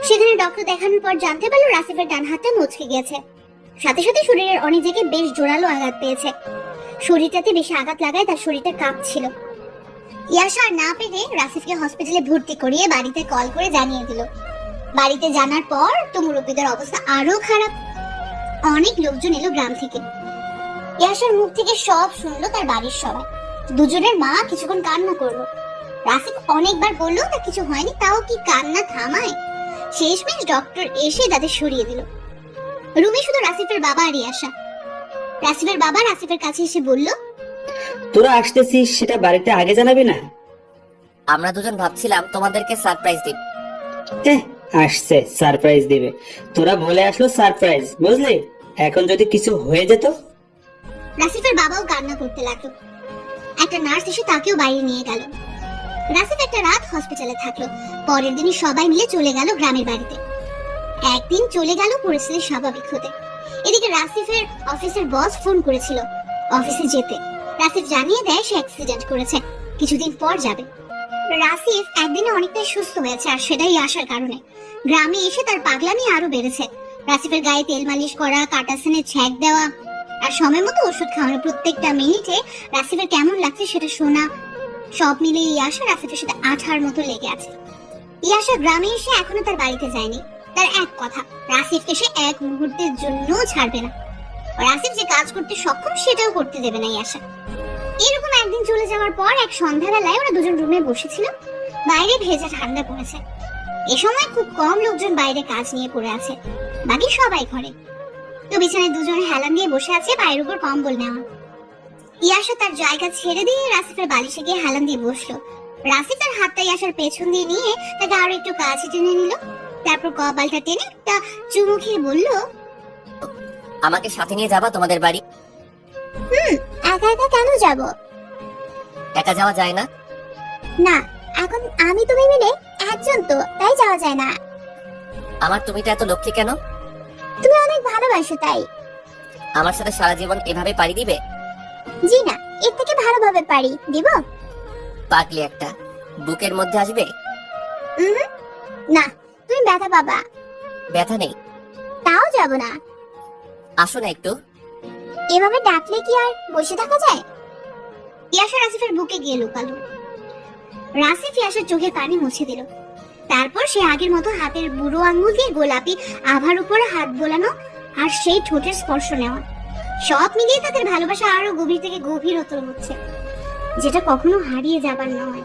সেখানে ডক্টর দেখানোর পর জানতে পারলো রাসিফের ডান হাতটা মুচকে গিয়েছে। সাথে সাথে শরীরের অনেক জায়গায় বেশ জোরালো আঘাত পেয়েছে। শরীরটাতে বেশি আঘাত লাগায় তার শরীরটা কাঁপছিল। ইয়াশা আর না পেরে রাসিফকে হসপিটালে ভর্তি করিয়ে বাড়িতে কল করে জানিয়ে দিল। বাড়িতে জানার পর তো মুরব্বীদের অবস্থা আরো খারাপ। অনেক লোকজন এলো গ্রাম থেকে। ইয়াশার মুখ থেকে সব শুনলো তার বাড়ির সবাই। দুজনের মা কিছুক্ষণ কান্না করলো। রাসিফ অনেকবার বললো তার কিছু হয়নি, তাও কি কান্না থামায়? শেষমেশ ডক্টর এসে তাদের সরিয়ে দিল। রুমে শুধু রাসিফের বাবা আর ইয়াশা। রাসিফের বাবা রাসিফের কাছে এসে বলল, তোরা আসতেছিস সেটা বাড়িতে আগে জানাবি না? আমরা দুজন ভাবছিলাম তোমাদেরকে সারপ্রাইজ দিব। আসছে সারপ্রাইজ দিবে। তোরা বলে আসলো সারপ্রাইজ, বুঝলি? এখন যদি কিছু হয়ে যেত। রাসিফের বাবাও কান্না করতে লাগলো। একটা নার্স এসে তাকেও বাইরে নিয়ে গেল। রাসিফ একটা রাত হসপিটালে থাকলো। পরের দিনই সবাই মিলে চলে গেল গ্রামের বাড়িতে। একদিন চলে গেল পরিস্থিতি স্বাভাবিক হতে। এদিকে রাসিফের অফিসের বস ফোন করেছিল অফিসে যেতে। রাসিফ জানিয়ে দেয় সে অ্যাক্সিডেন্ট করেছে, কিছুদিন পর যাবে। রাসিফ একদিনে অনেকটাই সুস্থ হয়েছে, আর সেটাই আসার কারণে। গ্রামে এসে তার পাগলামি আরো বেড়েছে। রাসিফের গায়ে তেল মালিশ করা, কাটাসেনে ছ্যাঁক দেওয়া আর সময় মতো ওষুধ খাওয়ানো। প্রত্যেকটা মিনিটে রাসিফের কেমন লাগছে সেটা শোনা, সব মিলিয়ে ইয়াশা রাসিফের সাথে আঠার মতো লেগে আছে। ইয়াশা গ্রামে এসে এখনো তার বাড়িতে যায়নি। তার এক কথা, রাসিফকে সে এক মুহূর্তের জন্য ছাড়বে না। রাসিফ যে কাজ করতে সক্ষম সেটাও করতে দেবে না ইয়াশা। এরকম একদিন চলে যাওয়ার পর এক সন্ধ্যাবেলায় ওরা দুজন রুমে বসেছিল। বাইরে ভেজা ঠান্ডা পড়েছে। এ সময় খুব কম লোকজন বাইরে কাজ নিয়ে পড়ে আছে, বাকি সবাই ঘরে। তো বিছানায় দুজনে হেলান দিয়ে বসে আছে, পায়ের উপর কম্বল নেওয়া। ইয়াশা তার জায়গা ছেড়ে দিয়ে রাসিফের বালিশে গিয়ে হেলান দিয়ে বসলো। রাসিফ তার হাতটা ইয়াশার পেছন দিয়ে নিয়ে তাকে আরো একটু কাছে টেনে নিল। তারপর কপালটা টেনে একটা চুমু খেয়ে বলল, আমাকে সাথে নিয়ে যাবা তোমাদের বাড়ি? একা একা কেন যাব? একা যাওয়া যায় না। না, এখন আমি তুমি মিলে একজন, তো তাই যাওয়া যায় না। আমার তুমিটা এত লক্ষ্মী কেন? তুমি অনেক ভালোবাসো তাই। আমার সাথে সারা জীবন এভাবে পাড়ি দিবে? জি না, এর থেকে ভালোভাবে পারি দিব। পাগলি একটা, বুকের মধ্যে আসবে? না, তুমি ব্যথা পাবা। ব্যথা নেই, তাও যাব না। আসো না একটু। এভাবে ডাকলে কি আর বসে থাকা যায়? ইয়াশা রাসিফের বুকে গিয়ে লুকালো। রাসিফ ইয়াশার চোখের পানি মুছে দিল। তারপর সে আগের মতো হাতের বুড়ো আঙ্গুল দিয়ে গোলাপি আভার উপরে হাত বোলানো আর সেই ঠোঁটের স্পর্শ নেওয়া, সব মিলিয়ে তাদের ভালোবাসা আরো গভীর থেকে গভীরতর হচ্ছে, যেটা কখনো হারিয়ে যাবার নয়।